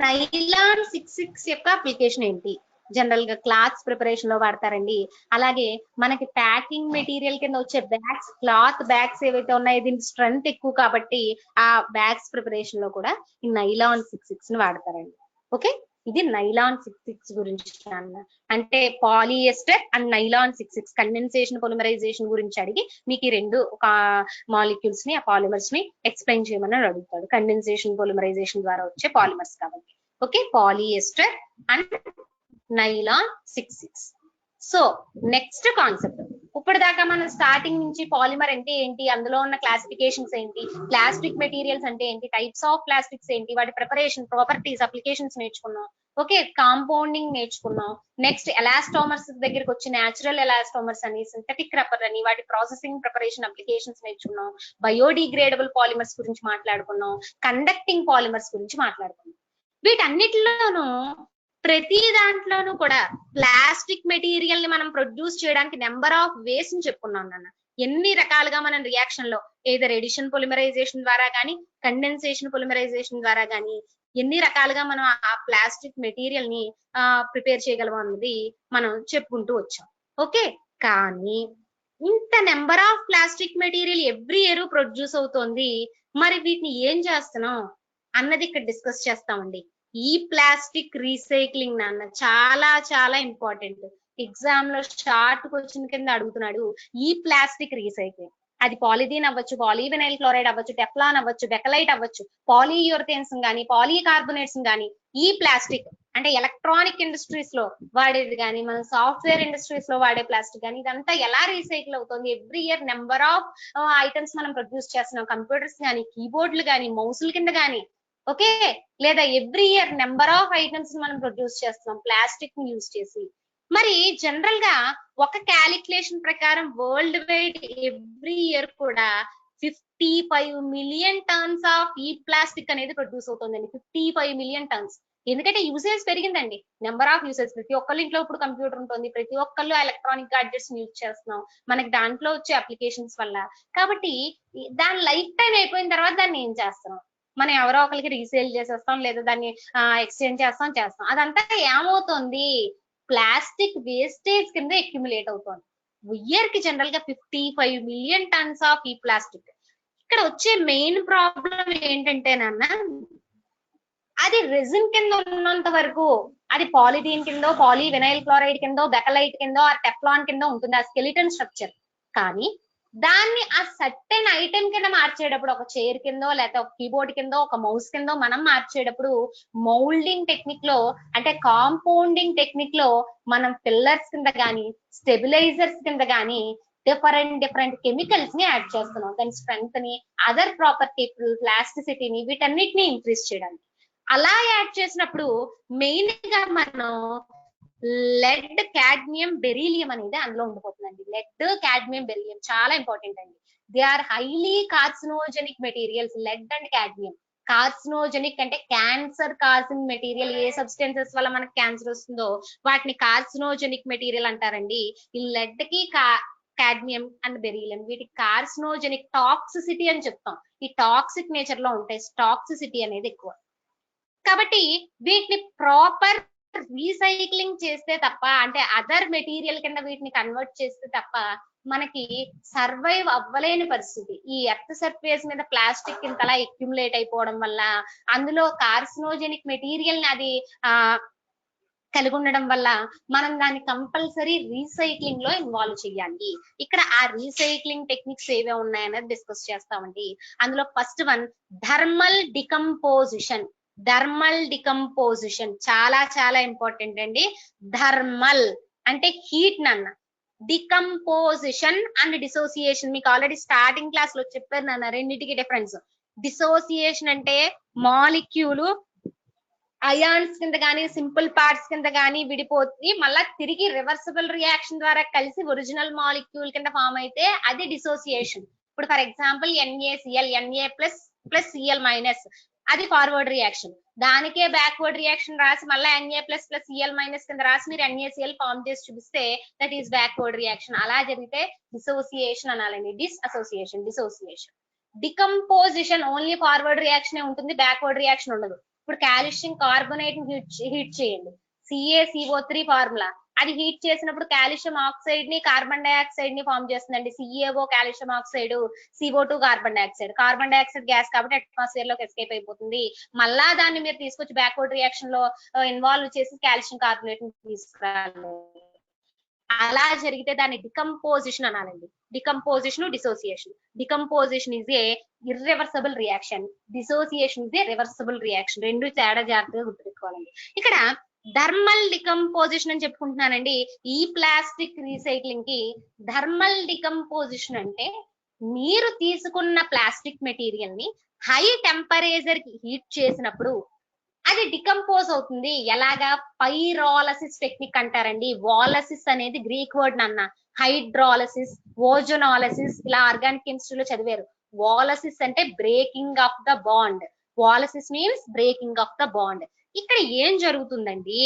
Nylon 66 యొక్క అప్లికేషన్ ఏంటి? జనరల్ గా క్లాత్స్ ప్రిపరేషన్ లో వాడతారండి. అలాగే మనకి ప్యాకింగ్ మెటీరియల్ కింద వచ్చే బ్యాగ్స్, క్లాత్ బ్యాగ్స్ ఏవైతే ఉన్నాయో దీనికి స్ట్రెంత్ ఎక్కువ కాబట్టి ఆ బ్యాగ్స్ ప్రిపరేషన్ లో కూడా ఈ నైలాన్ 66 ని వాడతారండి. ఓకే, ఇది నైలాన్ 66 గురించి అన్న, అంటే పాలిఎస్టర్ అండ్ నైలాన్ 66 కండెన్సేషన్ పొలిమరైజేషన్ గురించి అడిగి మీకు ఈ రెండు మాలిక్యూల్స్ ని, ఆ పాలిమర్స్ ని ఎక్స్ప్లెయిన్ చేయమని అడుగుతాడు. కండెన్సేషన్ పొలిమరైజేషన్ ద్వారా వచ్చే పాలిమర్స్ కాబట్టి. Okay, polyester and nylon 66. So next concept, ఇప్పటిదాకా మనం స్టార్టింగ్ నుంచి పాలిమర్ అంటే ఏంటి, అందులో ఉన్న క్లాసిఫికేషన్స్ ఏంటి, ప్లాస్టిక్ మెటీరియల్స్ అంటే ఏంటి, టైప్స్ ఆఫ్ ప్లాస్టిక్స్ ఏంటి, వాటి ప్రిపరేషన్, ప్రాపర్టీస్, అప్లికేషన్స్ నేర్చుకున్నాం. ఓకే, కాంపౌండింగ్ నేర్చుకున్నాం. నెక్స్ట్ ఎలాస్టోమర్స్ దగ్గరికి వచ్చి న్యాచురల్ ఎలాస్టోమర్స్ అని, సింథటిక్ రబ్బర్ అని, వాటి ప్రాసెసింగ్, ప్రిపరేషన్, అప్లికేషన్స్ నేర్చుకున్నాం. బయోడిగ్రేడబుల్ పాలిమర్స్ గురించి మాట్లాడుకున్నాం. కండక్టింగ్ పాలిమర్స్ గురించి మాట్లాడుకున్నాం. వీటన్నిటిలోనూ ప్రతి దాంట్లోనూ కూడా ప్లాస్టిక్ మెటీరియల్ ని మనం ప్రొడ్యూస్ చేయడానికి నెంబర్ ఆఫ్ వేస్ ని చెప్పుకున్నాం నాన్న. ఎన్ని రకాలుగా మనం రియాక్షన్ లో ఏదర్ ఎడిషన్ పొలిమరైజేషన్ ద్వారా కానీ, కండెన్సేషన్ పొలిమరైజేషన్ ద్వారా కానీ, ఎన్ని రకాలుగా మనం ఆ ప్లాస్టిక్ మెటీరియల్ ని ప్రిపేర్ చేయగలం అన్నది మనం చెప్పుకుంటూ వచ్చాం. ఓకే, కానీ ఇంత number of plastic material every year produce అవుతోంది, మరి వీటిని ఏం చేస్తున్నాం అన్నది ఇక్కడ డిస్కస్ చేస్తామండి. ఈ ప్లాస్టిక్ రీసైక్లింగ్ నాన్న చాలా చాలా ఇంపార్టెంట్. ఎగ్జామ్ లో షార్ట్ క్వశ్చన్ కింద అడుగుతున్నాడు ఈ ప్లాస్టిక్ రీసైక్లింగ్. అది పాలిథీన్ అవ్వచ్చు, పాలీవినైల్ క్లోరైడ్ అవ్వచ్చు, టెఫ్లాన్ అవ్వచ్చు, బెకలైట్ అవ్వచ్చు, పాలీయూరథేన్స్ గానీ పాలీకార్బోనేట్స్ గానీ ఈ ప్లాస్టిక్ అంటే ఎలక్ట్రానిక్ ఇండస్ట్రీస్ లో వాడేది కానీ మన సాఫ్ట్వేర్ ఇండస్ట్రీస్ లో వాడే ప్లాస్టిక్ కానీ ఇదంతా ఎలా రీసైకిల్ అవుతుంది? Every year number of items మనం ప్రొడ్యూస్ చేస్తున్నాం. కంప్యూటర్స్ కానీ, కీబోర్డ్లు కానీ, మౌసుల కింద కానీ, ఓకే, లేదా every year number of items మనం ప్రొడ్యూస్ చేస్తున్నాం ప్లాస్టిక్ ని యూజ్ చేసి. మరి జనరల్ గా ఒక క్యాలిక్యులేషన్ ప్రకారం వరల్డ్ వైడ్ ఎవ్రీ ఇయర్ కూడా 55 మిలియన్ టన్స్ ఆఫ్ ఈ ప్లాస్టిక్ అనేది ప్రొడ్యూస్ అవుతుందండి. 55 మిలియన్ టన్స్. ఎందుకంటే యూసేజ్ పెరిగిందండి, నెంబర్ ఆఫ్ యూసేజ్. ప్రతి ఒక్కళ్ళ ఇంట్లో ఇప్పుడు కంప్యూటర్ ఉంటుంది, ప్రతి ఒక్కళ్ళు ఎలక్ట్రానిక్ గాడ్జెట్స్ యూజ్ చేస్తున్నాం మనకి దాంట్లో వచ్చే అప్లికేషన్స్ వల్ల. కాబట్టి దాని లైఫ్ టైం అయిపోయిన తర్వాత దాన్ని ఏం చేస్తున్నాం? మనం ఎవరో ఒకరికి రీసేల్ చేసేస్తాం, లేదా దాన్ని ఎక్స్చేంజ్ చేస్తాం. అదంతా ఏమవుతుంది? ప్లాస్టిక్ వేస్టేజ్ కింద అక్యుములేట్ అవుతుంది. ఇయర్ కి జనరల్ గా 55 మిలియన్ టన్స్ ఆఫ్ ఈ ప్లాస్టిక్. ఇక్కడ వచ్చే మెయిన్ ప్రాబ్లం ఏంటంటే నాన్న, అది రెజిన్ కింద ఉన్నంత వరకు అది పాలిథీన్ కిందో, పాలీవినైల్ క్లోరైడ్ కిందో, బెకలైట్ కిందో, ఆ టెఫ్లాన్ కిందో ఉంటుంది ఆ స్కెలిటన్ స్ట్రక్చర్. కానీ దాన్ని ఆ సర్టెన్ ఐటెం కింద మార్చేటప్పుడు, ఒక చైర్ కిందో లేకపోతే ఒక కీబోర్డ్ కిందో ఒక మౌస్ కిందో మనం మార్చేటప్పుడు మౌల్డింగ్ టెక్నిక్ లో అంటే కాంపౌండింగ్ టెక్నిక్ లో మనం పిల్లర్స్ కింద కానీ స్టెబిలైజర్స్ కింద కానీ డిఫరెంట్ కెమికల్స్ ని యాడ్ చేస్తున్నాం. దాని స్ట్రెంగ్త్ ని, అదర్ ప్రాపర్టీ, ప్లాస్టిసిటీని, వీటన్నిటిని ఇంక్రీజ్ చేయడానికి. అలా యాడ్ చేసినప్పుడు మెయిన్ గా మనం లెడ్, కాడ్మియం, బెరీలియం అనేది అందులో ఉండిపోతుందండి. లెడ్, కాడ్మియం, బెరీలియం చాలా ఇంపార్టెంట్ అండి. They are highly carcinogenic materials. Lead and cadmium carcinogenic అంటే క్యాన్సర్ కాజింగ్ మెటీరియల్. ఏ సబ్స్టెన్సెస్ వల్ల మనకి క్యాన్సర్ వస్తుందో వాటిని కార్సినోజెనిక్ మెటీరియల్ అంటారండి. ఈ లెడ్ కి కాడ్మియం అండ్ బెరీలియం వీటికి కార్సినోజెనిక్, టాక్సిసిటీ అని చెప్తాం. ఈ టాక్సిక్ నేచర్ లో ఉంటాయి, టాక్సిసిటీ అనేది ఎక్కువ. కాబట్టి వీటిని ప్రాపర్ రీసైక్లింగ్ చేస్తే తప్ప, అంటే అదర్ మెటీరియల్ కింద వీటిని కన్వర్ట్ చేస్తే తప్ప మనకి సర్వైవ్ అవ్వలేని పరిస్థితి. ఈ ఎర్త్ సర్ఫేస్ మీద ప్లాస్టిక్ ఇంతలా అక్యుములేట్ అయిపోవడం వల్ల, అందులో కార్సినోజెనిక్ మెటీరియల్ ని అది కలిగి ఉండడం వల్ల మనం దాన్ని కంపల్సరీ రీసైక్లింగ్ లో ఇన్వాల్వ్ చేయాలి. ఇక్కడ ఆ రీసైక్లింగ్ టెక్నిక్స్ ఏవే ఉన్నాయనేది డిస్కస్ చేస్తామండి. అందులో first one thermal decomposition. Thermal decomposition చాలా చాలా ఇంపార్టెంట్ అండి. థర్మల్ అంటే హీట్ నాన్న, డికంపోజిషన్ అండ్ డిసోసియేషన్ మీకు ఆల్రెడీ స్టార్టింగ్ క్లాస్ లో చెప్పారు నాన్న రెండింటికి డిఫరెన్స్. డిసోసియేషన్ అంటే మాలిక్యూల్ అయాన్స్ కింద కానీ సింపుల్ పార్ట్స్ కింద కానీ విడిపోతుంది, మళ్ళా తిరిగి రివర్సిబుల్ రియాక్షన్ ద్వారా కలిసి ఒరిజినల్ మాలిక్యూల్ కింద ఫామ్ అయితే అది డిసోసియేషన్. ఇప్పుడు ఫర్ ఎగ్జాంపుల్ NaCl, Na++Cl- అది ఫార్వర్డ్ రియాక్షన్. దానికే బ్యాక్వర్డ్ రియాక్షన్ రాసి మళ్ళీ Na++Cl- కింద రాసి మీరు NaCl ఫామ్ చేసి చూపిస్తే దట్ ఈస్ బ్యాక్వర్డ్ రియాక్షన్. అలా జరిగితే డిసోసియేషన్ అనాలండి. Dissociation, dissociation. Decomposition only forward reaction ఉంటుంది, బ్యాక్వర్డ్ రియాక్షన్ ఉండదు. ఇప్పుడు కాల్షియం కార్బోనేట్ హీట్ చేయండి, CaCO3 ఫార్ములా. అది హీట్ చేసినప్పుడు కాల్షియం ఆక్సైడ్ ని, కార్బన్ డైఆక్సైడ్ ని ఫామ్ చేస్తుందండి. CaO calcium oxide, CO2 carbon dioxide. Carbon dioxide gas కాబట్టి అట్మాస్ఫియర్ లోకి ఎస్కేప్ అయిపోతుంది. మళ్ళా దాన్ని మీరు తీసుకొచ్చి బ్యాక్వర్డ్ రియాక్షన్ లో ఇన్వాల్వ్ చేసి కాల్షియం కార్బోనేట్ ని తీసుకురాలి. అలా జరిగితే దాన్ని డికంపోజిషన్ అనాలండి. Decomposition, dissociation. Decomposition is a irreversible reaction, dissociation is a reversible reaction. రెండు తేడా జాగ్రత్తగా గుర్తుపెట్టుకోవాలండి. ఇక్కడ థర్మల్ డికంపోజిషన్ అని చెప్పుకుంటున్నానండి. ఈ ప్లాస్టిక్ రీసైక్లింగ్ కి థర్మల్ డికంపోజిషన్ అంటే మీరు తీసుకున్న ప్లాస్టిక్ మెటీరియల్ ని హై టెంపరేచర్ కి హీట్ చేసినప్పుడు అది డికంపోజ్ అవుతుంది. ఎలాగా? పైరాలసిస్ టెక్నిక్ అంటారండి. వాలసిస్ అనేది గ్రీక్ వర్డ్ నాన్న. హైడ్రాలసిస్, ఓజోనాలసిస్ ఇలా ఆర్గానిక్ కెమిస్ట్రీలో చదివారు. వాలసిస్ అంటే breaking of the bond. Lysis means breaking of the bond. ఇక్కడ ఏం జరుగుతుందండి?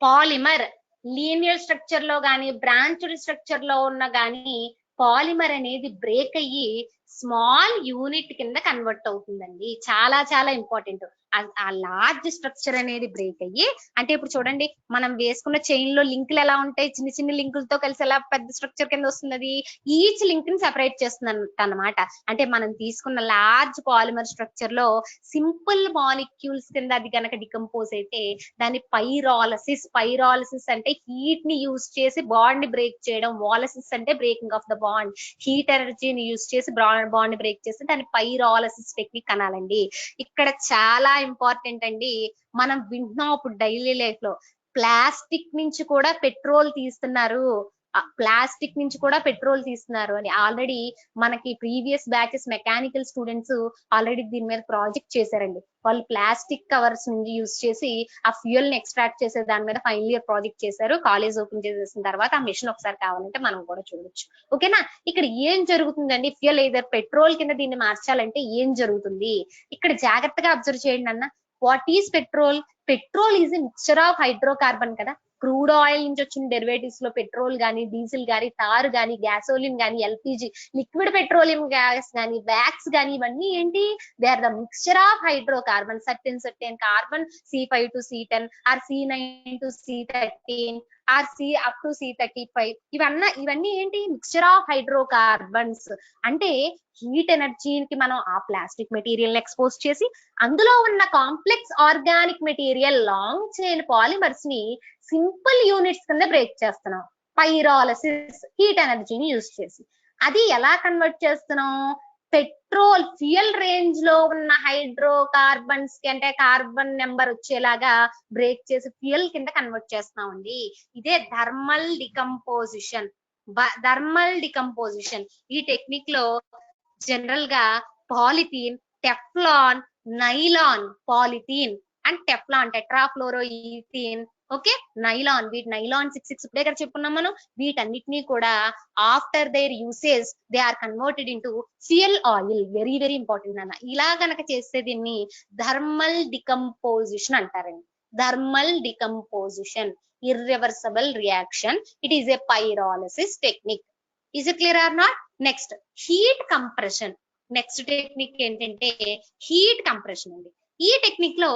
పాలిమర్ లీనియర్ స్ట్రక్చర్ లో గానీ బ్రాంచ్డ్ స్ట్రక్చర్ లో ఉన్న గానీ పాలిమర్ అనేది బ్రేక్ అయ్యి స్మాల్ యూనిట్ కింద కన్వర్ట్ అవుతుందండి. చాలా చాలా ఇంపార్టెంట్. ఆ లార్జ్ స్ట్రక్చర్ అనేది బ్రేక్ అయ్యి, అంటే ఇప్పుడు చూడండి మనం వేసుకున్న చైన్ లో లింకులు ఎలా ఉంటాయి, చిన్న చిన్న లింకులతో కలిసి ఎలా పెద్ద స్ట్రక్చర్ కింద వస్తుంది. అది ఈచ్ లింక్ ని సెపరేట్ చేస్తుంది అన్నమాట. అంటే మనం తీసుకున్న లార్జ్ పాలిమర్ స్ట్రక్చర్ లో సింపుల్ మాలిక్యూల్స్ కింద అది కనుక డికంపోజ్ అయితే దాన్ని పైరాలసిస్ అంటే హీట్ ని యూజ్ చేసి బాండ్ ని బ్రేక్ చేయడం, వాలసిస్ అంటే breaking of the bond, heat ఎనర్జీని యూజ్ చేసి బాండ్ ని బ్రేక్ చేసి దాన్ని పైరాలసిస్ టెక్నిక్ అనాలండి. ఇక్కడ చాలా ఇంపార్టెంట్ అండి. మనం వింటున్నాం ఇప్పుడు డైలీ లైఫ్ లో ప్లాస్టిక్ నుంచి కూడా పెట్రోల్ తీస్తున్నారు అని ఆల్రెడీ మనకి previous batches mechanical students already దీని మీద ప్రాజెక్ట్ చేశారండి. వాళ్ళు ప్లాస్టిక్ కవర్స్ నుంచి యూజ్ చేసి ఆ ఫ్యూయల్ ని ఎక్స్ట్రాక్ట్ చేసే దాని మీద ఫైనల్ ఇయర్ ప్రాజెక్ట్ చేశారు. కాలేజ్ ఓపెన్ చేసేసిన తర్వాత ఆ మిషన్ ఒకసారి కావాలంటే మనం కూడా చూడొచ్చు. ఓకేనా? ఇక్కడ ఏం జరుగుతుందండి, ఫ్యూయల్ ఏదర్ పెట్రోల్ కింద దీన్ని మార్చాలంటే ఏం జరుగుతుంది ఇక్కడ జాగ్రత్తగా అబ్జర్వ్ చేయండి అన్న. What is petrol? Petrol is a mixture of hydrocarbon కదా. క్రూడ్ ఆయిల్ నుంచి వచ్చిన డెరివేటివ్స్ లో పెట్రోల్ గానీ, డీజిల్ గానీ, తారు గానీ, గ్యాసోలిన్ గానీ, ఎల్పిజి, లిక్విడ్ పెట్రోలియం గ్యాస్ గానీ, వ్యాక్స్ గానీ, ఇవన్నీ ఏంటి? They are the mixture of hydrocarbon. Certain carbon C5 to C10 or C9 to C13 or C up to C35. ఇవన్నీ ఏంటి? Mixture of hydrocarbons. అంటే హీట్ ఎనర్జీకి మనం ఆ ప్లాస్టిక్ మెటీరియల్ ఎక్స్పోజ్ చేసి అందులో ఉన్న complex organic material long chain polymers ని సింపుల్ యూనిట్స్ కింద బ్రేక్ చేస్తున్నాం పైరాలసిస్ హీట్ ఎనర్జీని యూజ్ చేసి. అది ఎలా కన్వర్ట్ చేస్తున్నాం? పెట్రోల్ ఫ్యూయల్ రేంజ్ లో ఉన్న హైడ్రోకార్బన్స్ కి అంటే కార్బన్ నెంబర్ వచ్చేలాగా బ్రేక్ చేసి ఫ్యూయల్ కింద కన్వర్ట్ చేస్తున్నామండి. ఇదే థర్మల్ డికంపోజిషన్. ఈ టెక్నిక్ లో జనరల్ గా polythene, Teflon, nylon, polythene and Teflon, tetrafluoroethene, okay, nylon, వీటి నైలాన్ 66 ఇప్పుడే కదా చెప్పుకున్నాం మనం. వీటన్నిటినీ కూడా after their usage they are converted into fuel oil. Very very important అన్న. ఇలా గనక చేస్తే దీన్ని థర్మల్ డికంపోజిషన్ అంటారండి. Thermal decomposition, irreversible reaction. It is a pyrolysis technique. Is it clear or not? Next heat compression. Next technique ఏంటంటే heat compression అండి. ఈ technique లో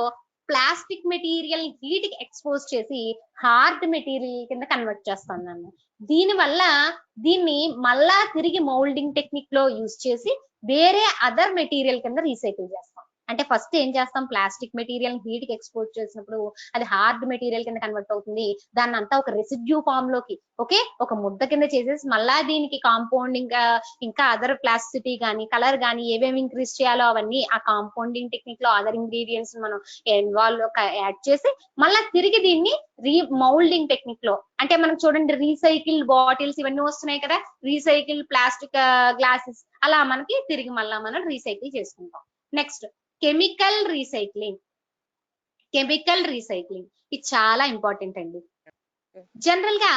ప్లాస్టిక్ మెటీరియల్ హీట్ కి ఎక్స్పోజ్ చేసి హార్డ్ మెటీరియల్ కింద కన్వర్ట్ చేస్తాను. దీని వల్ల దీన్ని మళ్ళా తిరిగి మౌల్డింగ్ టెక్నిక్ లో యూజ్ చేసి వేరే అదర్ మెటీరియల్ కింద రీసైకిల్ చేస్తాం. అంటే ఫస్ట్ ఏం చేస్తాం, ప్లాస్టిక్ మెటీరియల్ హీట్ కి ఎక్స్పోజ్ చేసినప్పుడు అది హార్డ్ మెటీరియల్ కింద కన్వర్ట్ అవుతుంది. దాన్ని అంతా ఒక రెసిడ్యూ ఫామ్ లోకి, ఓకే, ఒక ముద్ద కింద చేసేసి మళ్ళా దీనికి కాంపౌండింగ్ ఇంకా అదర్ ప్లాస్టిసిటీ గానీ కలర్ గానీ ఏమేమి ఇంక్రీజ్ చేయాలో అవన్నీ ఆ కాంపౌండింగ్ టెక్నిక్ లో అదర్ ఇంగ్రీడియంట్స్ మనం యాడ్ చేసి మళ్ళా తిరిగి దీన్ని మౌల్డింగ్ టెక్నిక్ లో, అంటే మనం చూడండి రీసైకిల్ బాటిల్స్ ఇవన్నీ వస్తున్నాయి కదా, రీసైకిల్ ప్లాస్టిక్ గ్లాసెస్, అలా మనకి తిరిగి మళ్ళా మనం రీసైకిల్ చేసుకుంటాం. Next chemical recycling. ఇది చాలా ఇంపార్టెంట్ అండి. జనరల్ గా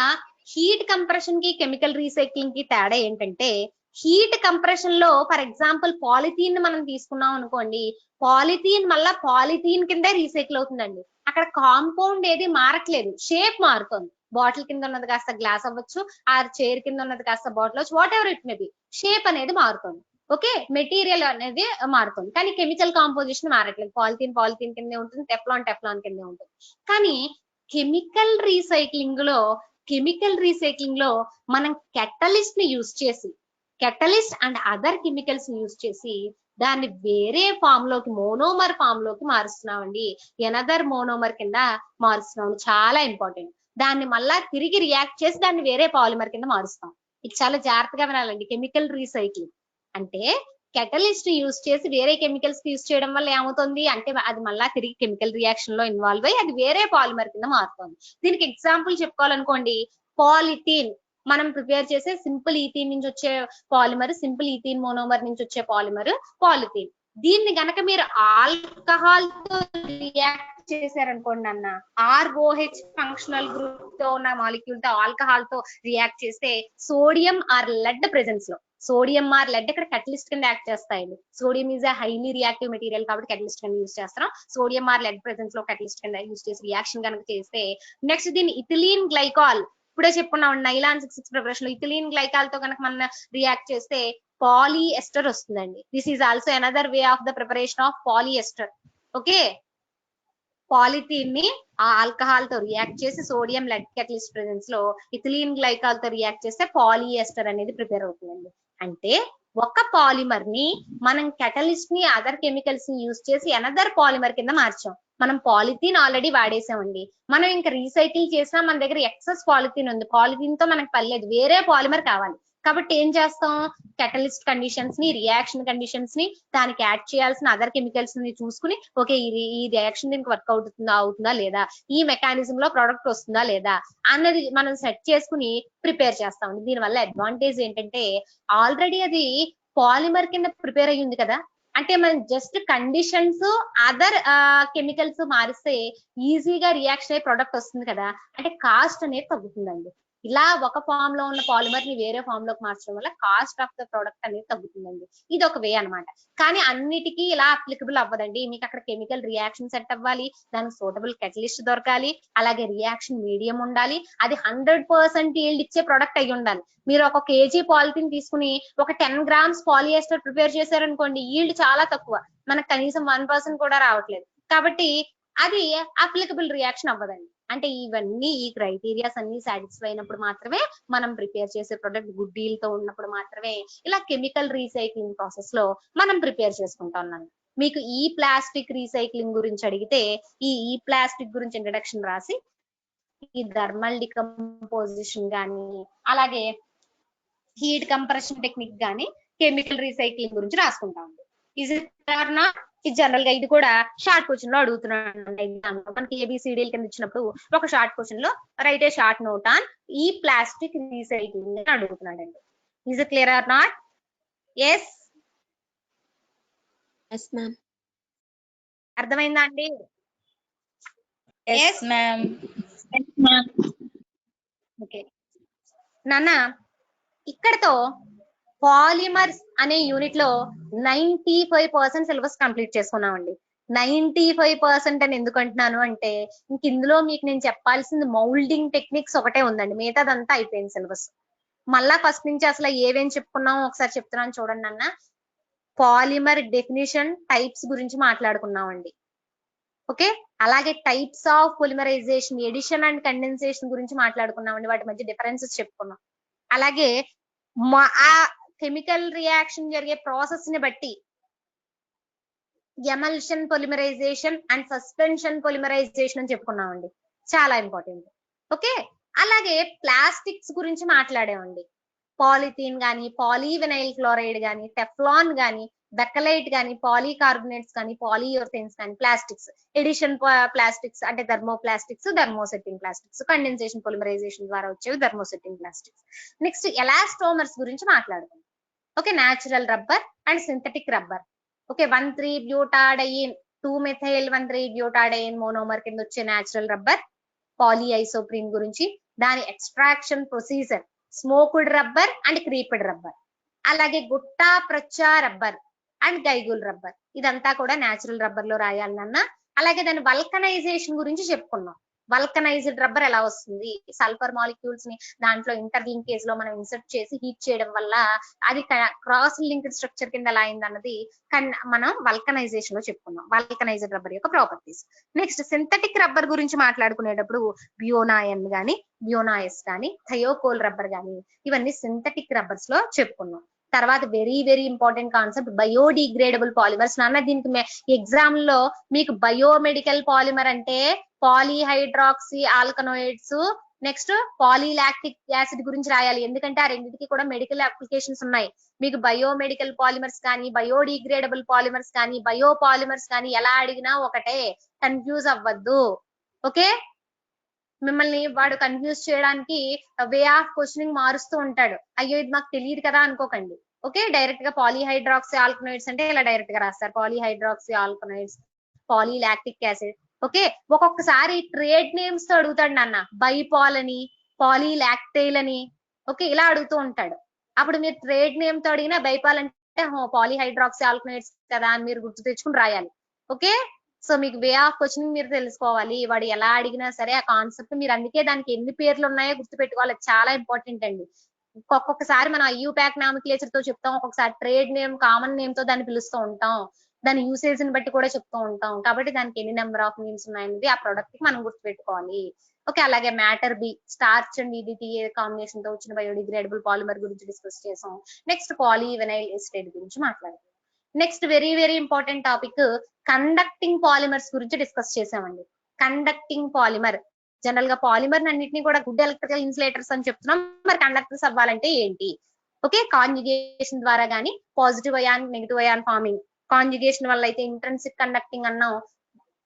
హీట్ కంప్రెషన్ కి కెమికల్ రీసైక్లింగ్ కి తేడా ఏంటంటే, హీట్ కంప్రెషన్ లో ఫర్ ఎగ్జాంపుల్ పాలిథీన్ మనం తీసుకున్నాం అనుకోండి, పాలిథీన్ మళ్ళా పాలిథీన్ కిందే రీసైకిల్ అవుతుందండి. అక్కడ కాంపౌండ్ ఏది మారట్లేదు, షేప్ మారుతుంది. బాటిల్ కింద ఉన్నది కాస్త గ్లాస్ అవ్వచ్చు, ఆ చైర్ కింద ఉన్నది కాస్త బాటిల్ అవ్వచ్చు, what ever it may be, shape అనేది మారుతుంది. ఓకే, మెటీరియల్ అనేది మారుతుంది కానీ కెమికల్ కాంపోజిషన్ మారట్లేదు. పాలిథీన్ కిందే ఉంటుంది, టెఫ్లాన్ కిందే ఉంటుంది. కానీ కెమికల్ రీసైక్లింగ్ లో మనం కెటలిస్ట్ ని యూజ్ చేసి, కెటలిస్ట్ అండ్ అదర్ కెమికల్స్ ని యూజ్ చేసి దాన్ని వేరే ఫామ్ లోకి, మోనోమర్ ఫామ్ లోకి మారుస్తున్నామండి. ఎనదర్ మోనోమర్ కింద మారుస్తున్నాం. చాలా ఇంపార్టెంట్. దాన్ని మళ్ళా తిరిగి రియాక్ట్ చేసి దాన్ని వేరే పాలిమర్ కింద మారుస్తాం. ఇది చాలా జాగ్రత్తగా వినాలండి. కెమికల్ రీసైక్లింగ్ అంటే కెటలిస్ట్ యూజ్ చేసి వేరే కెమికల్స్ యూజ్ చేయడం వల్ల ఏమవుతుంది అంటే అది మళ్ళా తిరిగి కెమికల్ రియాక్షన్ లో ఇన్వాల్వ్ అయ్యి అది వేరే పాలిమర్ కింద మారుతుంది. దీనికి ఎగ్జాంపుల్ చెప్పుకోవాలనుకోండి, పాలిథీన్ మనం ప్రిపేర్ చేసే సింపుల్ ఈథీన్ నుంచి వచ్చే పాలిమర్, సింపుల్ ఈథీన్ మోనోమర్ నుంచి వచ్చే పాలిమర్ పాలిథీన్. దీన్ని గనక మీరు ఆల్కహాల్ తో రియాక్ట్ చేశారనుకోండి అన్న, ROH ఫంక్షనల్ గ్రూప్ తో ఉన్న మాలిక్యూల్ తో ఆల్కహాల్ తో రియాక్ట్ చేస్తే సోడియం ఆర్ లెడ్ ప్రెజెన్స్ లో, సోడియం ఆర్ లెడ్ ఇక్కడ కెటలిస్ట్ కింద యాక్ట్ చేస్తాయండి. Sodium is highly reactive material కాబట్టి కెటలిస్ట్ కింద యూజ్ చేస్తాం. సోడియం ఆర్ లెడ్ ప్రెజెన్స్ లో కెటలిస్ట్ కింద యూజ్ చేసి రియాక్షన్ కనుక చేస్తే నెక్స్ట్ దీన్ని ఇథిలీన్ గ్లైకాల్, ఇప్పుడే చెప్పుకున్నాం నైలాన్ 66 ప్రిపరేషన్ లో ఇథిలీన్ గ్లైకాల్ తో కనుక మనం రియాక్ట్ చేస్తే పాలిఎస్టర్ వస్తుందండి. This is also another way of the preparation of polyester. Okay, polythene ని ఆ ఆల్కహాల్ తో రియాక్ట్ చేసి సోడియం లెడ్ కెటలిస్ట్ ప్రెసెన్స్ లో ఇథిలీన్ గ్లైకాల్ తో రియాక్ట్ చేస్తే పాలిఎస్టర్ అనేది ప్రిపేర్ అవుతుందండి. అంటే ఒక పాలిమర్ ని మనం కెటలిస్ట్ ని అదర్ కెమికల్స్ ని యూజ్ చేసి అనదర్ పాలిమర్ కింద మార్చాం. మనం పాలిథీన్ ఆల్రెడీ వాడేసామండి, మనం ఇంకా రీసైకిల్ చేసినా మన దగ్గర ఎక్సెస్ పాలిథీన్ ఉంది, పాలిథీన్ తో మనకు పర్లేదు, వేరే పాలిమర్ కావాలి. కాబట్టి ఏం చేస్తాం, కెటలిస్ట్ కండిషన్స్ ని, రియాక్షన్ కండిషన్స్ ని, దానికి యాడ్ చేయాల్సిన అదర్ కెమికల్స్ ని చూసుకుని ఓకే ఈ రియాక్షన్ దీనికి వర్క్ అవుతుందా లేదా, ఈ మెకానిజం లో ప్రొడక్ట్ వస్తుందా లేదా అన్నది మనం సెట్ చేసుకుని ప్రిపేర్ చేస్తాం. దీనివల్ల అడ్వాంటేజ్ ఏంటంటే ఆల్రెడీ అది పాలిమర్ కింద ప్రిపేర్ అయ్యింది కదా, అంటే మనం జస్ట్ కండిషన్స్ అదర్ కెమికల్స్ మారిస్తే ఈజీగా రియాక్షన్ అయ్యే ప్రొడక్ట్ వస్తుంది కదా, అంటే కాస్ట్ అనేది తగ్గుతుందండి. ఇలా ఒక ఫామ్ లో ఉన్న పాలిమర్ ని వేరే ఫామ్ లోకి మార్చడం వల్ల కాస్ట్ ఆఫ్ ద ప్రొడక్ట్ అనేది తగ్గుతుందండి. ఇది ఒక వే అనమాట. కానీ అన్నిటికీ ఇలా అప్లికబుల్ అవ్వదండి. మీకు అక్కడ కెమికల్ రియాక్షన్ సెట్ అవ్వాలి, దానికి సూటబుల్ కెటలిస్ట్ దొరకాలి, అలాగే రియాక్షన్ మీడియం ఉండాలి, అది 100% ఈల్డ్ ఇచ్చే ప్రొడక్ట్ అయి ఉండాలి. మీరు ఒక కేజీ పాలిథిన్ తీసుకుని ఒక 10 grams పాలిఎస్టర్ ప్రిపేర్ చేశారనుకోండి, ఈల్డ్ చాలా తక్కువ, మనకు కనీసం 1% కూడా రావట్లేదు. కాబట్టి అది అప్లికబుల్ రియాక్షన్ అవ్వదండి. అంటే ఇవన్నీ ఈ క్రైటీరియాస్ అన్ని సాటిస్ఫై అయినప్పుడు మాత్రమే మనం ప్రిపేర్ చేసే ప్రొడక్ట్ గుడ్ డీల్ తో ఉన్నప్పుడు మాత్రమే ఇలా కెమికల్ రీసైక్లింగ్ ప్రాసెస్ లో మనం ప్రిపేర్ చేసుకుంటాం. మీకు ఈ ప్లాస్టిక్ రీసైక్లింగ్ గురించి అడిగితే ఈ ప్లాస్టిక్ గురించి ఇంట్రడక్షన్ రాసి ఈ థర్మల్ డికంపోజిషన్ గానీ అలాగే హీట్ కంప్రెషన్ టెక్నిక్ గానీ కెమికల్ రీసైక్లింగ్ గురించి రాసుకుంటాం. Is it or not? General గా ఇది కూడా షార్ట్ క్వశ్చన్ లో అడుగుతున్నాను ఎగ్జామ్ లో. మనకి ఏబిసిడీల కింద ఇచ్చినప్పుడు ఒక షార్ట్ క్వశ్చన్ లో write a short note on ఈ ప్లాస్టిక్ రీసైక్లింగ్ అని అడుగుతున్నాడండి. Is it clear or not? Yes, yes ma'am. అర్థమైందా అండి? Yes, ma'am. ఓకే నాన్న, ఇక్కడతో పాలిమర్స్ అనే యూనిట్ లో 95% సిలబస్ కంప్లీట్ చేసుకున్నామండి. 95% అని ఎందుకు అంటున్నాను అంటే ఇంక ఇందులో మీకు నేను చెప్పాల్సింది మౌల్డింగ్ టెక్నిక్స్ ఒకటే ఉందండి, మిగతాదంతా అయిపోయింది సిలబస్. మళ్ళా ఫస్ట్ నుంచి అసలు ఏవేం చెప్పుకున్నాం ఒకసారి చెప్తున్నాను చూడండి అన్న. పాలిమర్ డెఫినిషన్, టైప్స్ గురించి మాట్లాడుకున్నామండి. ఓకే, అలాగే types of polymerization, addition and condensation గురించి మాట్లాడుకున్నామండి, వాటి మధ్య డిఫరెన్సెస్ చెప్పుకున్నాం. అలాగే ఆ కెమికల్ రియాక్షన్ జరిగే ప్రాసెస్ ని బట్టి emulsion polymerization and suspension polymerization అని చెప్పుకున్నామండి, చాలా ఇంపార్టెంట్. ఓకే, అలాగే ప్లాస్టిక్స్ గురించి మాట్లాడామండి. పాలిథీన్ గానీ, పాలీవినైల్ క్లోరైడ్ గానీ, టెఫ్లాన్ గానీ, బెకలైట్ గానీ, పాలీకార్బోనేట్స్ కానీ, పాలీయూరథేన్స్ కానీ, ప్లాస్టిక్స్, ఎడిషన్ ప్లాస్టిక్స్ అంటే thermoplastics, thermosetting plastics, condensation polymerization ద్వారా వచ్చేవి థర్మోసెట్టింగ్ ప్లాస్టిక్స్. నెక్స్ట్ ఎలాస్టోమర్స్ గురించి మాట్లాడుకుందాం. Okay, natural rubber and synthetic rubber. Okay, one three butadiene two methyl one three butadiene monomer కింద వచ్చే న్యాచురల్ రబ్బర్. పాలిఐసోప్రీన్ గురించి, దాని extraction procedure, smoked rubber and creeped rubber. అలాగే గుట్టా ప్రచ్చా రబ్బర్ అండ్ గైగుల్ రబ్బర్, ఇదంతా కూడా న్యాచురల్ రబ్బర్ లో రాయాలి నాన్న. అలాగే దాని వల్కనైజేషన్ గురించి చెప్పుకున్నాం. వల్కనైజ్డ్ రబ్బర్ ఎలా వస్తుంది, సల్ఫర్ మాలిక్యూల్స్ ని దాంట్లో ఇంటర్ లింకేజ్ లో మనం ఇన్సర్ట్ చేసి హీట్ చేయడం వల్ల అది క్రాస్ లింక్డ్ స్ట్రక్చర్ కింద ఎలా అయింది అన్నది మనం వల్కనైజేషన్ లో చెప్పుకున్నాం, వల్కనైజ్డ్ రబ్బర్ యొక్క ప్రాపర్టీస్. నెక్స్ట్ సింథటిక్ రబ్బర్ గురించి మాట్లాడుకునేటప్పుడు బ్యూనాయన్ గానీ, బ్యూనాయస్ గానీ, థయోకోల్ రబ్బర్ గానీ, ఇవన్నీ సింథటిక్ రబ్బర్స్ లో చెప్పుకున్నాం. తర్వాత very very important concept biodegradable polymers. నాన్న దీనికి ఎగ్జామ్ లో మీకు బయోమెడికల్ పాలిమర్ అంటే పాలీహైడ్రాక్సీ ఆల్కనోయిడ్స్, నెక్స్ట్ పాలీలాక్టిక్ యాసిడ్ గురించి రాయాలి, ఎందుకంటే ఆ రెండింటికి కూడా మెడికల్ అప్లికేషన్స్ ఉన్నాయి. మీకు బయోమెడికల్ పాలిమర్స్ కానీ, బయోడిగ్రేడబుల్ పాలిమర్స్ కానీ, బయో పాలిమర్స్ కానీ ఎలా అడిగినా ఒకటే, కన్ఫ్యూజ్ అవ్వద్దు. ఓకే, మిమ్మల్ని వాడు కన్ఫ్యూజ్ చేయడానికి వే ఆఫ్ క్వశ్చనింగ్ మారుస్తూ ఉంటాడు. అయ్యో ఇది మాకు తెలియదు కదా అనుకోకండి. ఓకే, డైరెక్ట్ గా పాలీహైడ్రాక్సీ ఆల్కనోయిడ్స్ అంటే ఇలా డైరెక్ట్ గా రాస్తారు, పాలీహైడ్రాక్సీ ఆల్కనోయిడ్స్, పాలీలాక్టిక్ యాసిడ్. ఓకే, ఒక్కొక్కసారి ట్రేడ్ నేమ్స్ తో అడుగుతాడు నాన్న, బైపాల్ అని, పాలీలాక్టైల్ అని, ఓకే ఇలా అడుగుతూ ఉంటాడు. అప్పుడు మీరు ట్రేడ్ నేమ్ తో అడిగినా బైపాల్ అంటే పాలీహైడ్రాక్సీ ఆల్కనోయిడ్స్ కదా అని మీరు గుర్తు తెచ్చుకుని రాయాలి. ఓకే, సో మీకు వే ఆఫ్ క్వశ్చనింగ్ మీరు తెలుసుకోవాలి, వాడు ఎలా అడిగినా సరే ఆ కాన్సెప్ట్ మీరు, అందుకే దానికి ఎన్ని పేర్లు ఉన్నాయో గుర్తు పెట్టుకోవాలి, చాలా ఇంపార్టెంట్ అండి. ఒక్కొక్కసారి మనం ఐయుపాక్ నామిక్లేచర్ తో చెప్తాం, ఒక్కొక్కసారి ట్రేడ్ నేమ్ కామన్ నేమ్ తో దాన్ని పిలుస్తూ ఉంటాం, దాని యూసేజ్ ని బట్టి కూడా చెప్తూ ఉంటాం. కాబట్టి దానికి ఎన్ని నెంబర్ ఆఫ్ నేమ్స్ ఉన్నాయనేది ఆ ప్రొడక్ట్ కి మనం గుర్తుపెట్టుకోవాలి. ఓకే, అలాగే Mater Bi starch and EDTA combination తో వచ్చిన బయోడిగ్రేడబుల్ పాలిమర్ గురించి డిస్కస్ చేసాం. నెక్స్ట్ పాలీవినైల్ ఎస్టేట్ గురించి మాట్లాడాం. Next very very important topic conducting polymers గురించి డిస్కస్ చేసామండి. కండక్టింగ్ పాలిమర్, జనరల్ గా పాలిమర్ అన్నింటినీ కూడా గుడ్ ఎలక్ట్రికల్ ఇన్సులేటర్స్ అని చెప్తున్నాం. మరి కండక్టర్స్ అవ్వాలంటే ఏంటి? ఓకే, కాంజుగేషన్ ద్వారా గానీ positive ion negative ion forming, conjugation వల్ల అయితే ఇంట్రెన్సిక్ కండక్టింగ్ అన్నాం,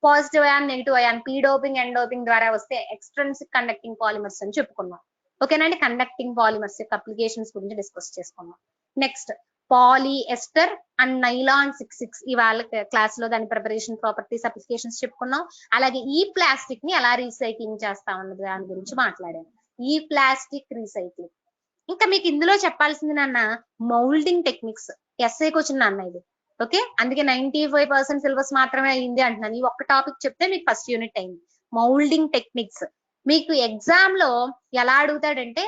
positive ion negative ion P doping and doping ద్వారా వస్తే ఎక్స్ట్రెన్సిక్ కండక్టింగ్ పాలిమర్స్ అని చెప్పుకున్నాం. ఓకేనండి, కండక్టింగ్ పాలిమర్స్ యొక్క అప్లికేషన్స్ గురించి డిస్కస్ చేసుకున్నాం. నెక్స్ట్ పాలిఎస్టర్ అండ్ నైలాన్ 66 ఇవాళ క్లాస్ లో దాని ప్రిపరేషన్ ప్రాపర్టీస్ అప్లికేషన్స్ చెప్పుకున్నాం. అలాగే ఈ ప్లాస్టిక్ ని ఎలా రీసైక్లింగ్ చేస్తా ఉన్నది దాని గురించి మాట్లాడాను. ఈ ప్లాస్టిక్ రీసైక్లింగ్ ఇంకా మీకు ఇందులో చెప్పాల్సింది నాన్న మౌల్డింగ్ టెక్నిక్స్. ఎస్ఐకి వచ్చిన నాన్న ఇది. ఓకే, అందుకే 95% సిలబస్ మాత్రమే అయింది అంటున్నాను. ఈ ఒక్క టాపిక్ చెప్తే మీకు ఫస్ట్ యూనిట్ అయింది. మౌల్డింగ్ టెక్నిక్స్ మీకు ఎగ్జామ్ లో ఎలా అడుగుతాడంటే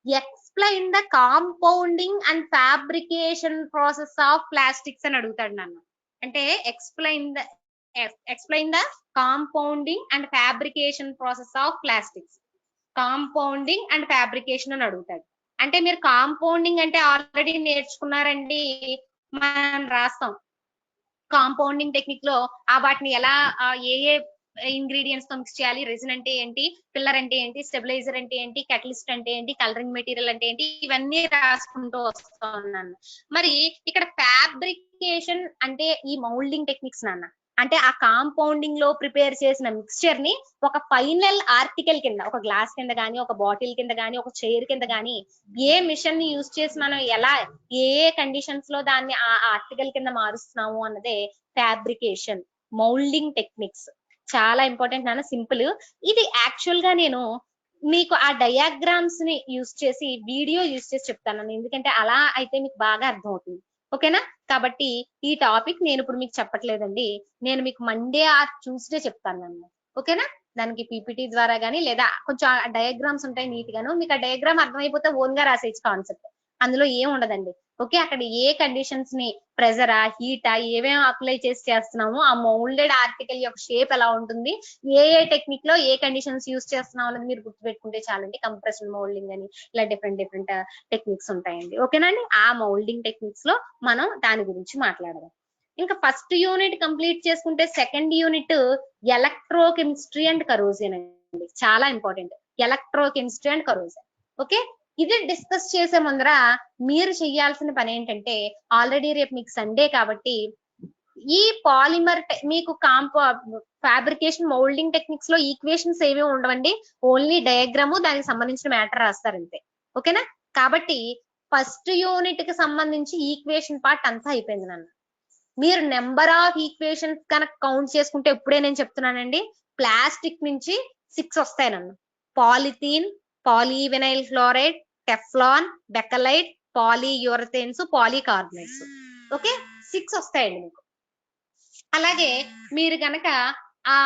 explain the compounding and fabrication process of plastics అని అడుగుతాడు నన్ను. అంటే explain the compounding and fabrication process of plastics. Compounding and fabrication అని అడుగుతాడు. అంటే మీరు కాంపౌండింగ్ అంటే ఆల్రెడీ నేర్చుకున్నారండి, మనం రాస్తాం. కాంపౌండింగ్ టెక్నిక్ లో ఆ వాటిని ఎలా ఏ ఇంగ్రీడియంట్స్ తో మిక్స్ చేయాలి, రెసిన్ అంటే ఏంటి, పిల్లర్ అంటే ఏంటి, స్టెబిలైజర్ అంటే ఏంటి, కెటలిస్ట్ అంటే ఏంటి, కలరింగ్ మెటీరియల్ అంటే ఏంటి, ఇవన్నీ రాసుకుంటూ వస్తా ఉన్నాను. మరి ఇక్కడ ఫ్యాబ్రికేషన్ అంటే ఈ మౌల్డింగ్ టెక్నిక్స్ నాన్న, అంటే ఆ కాంపౌండింగ్ లో ప్రిపేర్ చేసిన మిక్స్చర్ ని ఒక ఫైనల్ ఆర్టికల్ కింద, ఒక గ్లాస్ కింద గానీ, ఒక బాటిల్ కింద గానీ, ఒక చైర్ కింద గానీ ఏ మిషన్ ని యూజ్ చేసి మనం ఎలా ఏ కండిషన్స్ లో దాన్ని ఆ ఆర్టికల్ కింద మారుస్తున్నాము అన్నదే ఫ్యాబ్రికేషన్. మౌల్డింగ్ టెక్నిక్స్ చాలా ఇంపార్టెంట్ నాన్న. సింపుల్ ఇది. యాక్చువల్ గా నేను మీకు ఆ డయాగ్రామ్స్ ని యూజ్ చేసి వీడియో యూజ్ చేసి చెప్తాను, ఎందుకంటే అలా అయితే మీకు బాగా అర్థం అవుతుంది. ఓకేనా? కాబట్టి ఈ టాపిక్ నేను ఇప్పుడు మీకు చెప్పట్లేదండి, నేను మీకు మండే ఆర్ ట్యూస్డే చెప్తాను అన్నమాట. ఓకేనా? దానికి పీపీటీ ద్వారా గానీ లేదా కొంచెం డయాగ్రామ్స్ ఉంటాయి నీట్ గాను, మీకు ఆ డయాగ్రామ్ అర్థమైపోతే ఓన్ గా రాసేయచ్చు కాన్సెప్ట్, అందులో ఏం ఉండదండి. ఓకే, అక్కడ ఏ కండిషన్స్ ని ప్రెజరా హీటా ఏమేమి అప్లై చేసి చేస్తున్నాము, ఆ మౌల్డెడ్ ఆర్టికల్ యొక్క షేప్ ఎలా ఉంటుంది, ఏ టెక్నిక్ లో ఏ కండిషన్స్ యూజ్ చేస్తున్నాం అనేది మీరు గుర్తుపెట్టుకుంటే చాలండి. కంప్రెషన్ మౌల్డింగ్ అని ఇలా డిఫరెంట్ టెక్నిక్స్ ఉంటాయండి. ఓకేనండి, ఆ మౌల్డింగ్ టెక్నిక్స్ లో మనం దాని గురించి మాట్లాడదాం. ఇంకా ఫస్ట్ యూనిట్ కంప్లీట్ చేసుకుంటే second unit electrochemistry and corrosion అండి. చాలా important electrochemistry and corrosion. Okay, ఇది డిస్కస్ చేసే ముందర మీరు చెయ్యాల్సిన పని ఏంటంటే, ఆల్రెడీ రేపు మీకు సండే కాబట్టి ఈ పాలిమర్ మీకు ఫ్యాబ్రికేషన్ మౌల్డింగ్ టెక్నిక్స్ లో ఈక్వేషన్స్ ఏమీ ఉండవండి, ఓన్లీ డయాగ్రాము దానికి సంబంధించిన మ్యాటర్ రాస్తారు అంతే. ఓకేనా? కాబట్టి ఫస్ట్ యూనిట్ కి సంబంధించి ఈక్వేషన్ పార్ట్ అంతా అయిపోయింది నన్ను. మీరు నెంబర్ ఆఫ్ ఈక్వేషన్స్ కనుక కౌంట్ చేసుకుంటే ఇప్పుడే నేను చెప్తున్నానండి, ప్లాస్టిక్ నుంచి 6 వస్తాయి నన్ను. Polythene, polyvinyl chloride, Teflon, Bakelite, polyurethanes, polycarbonates. Okay, 6 వస్తాయండి మీకు. అలాగే మీరు గనక ఆ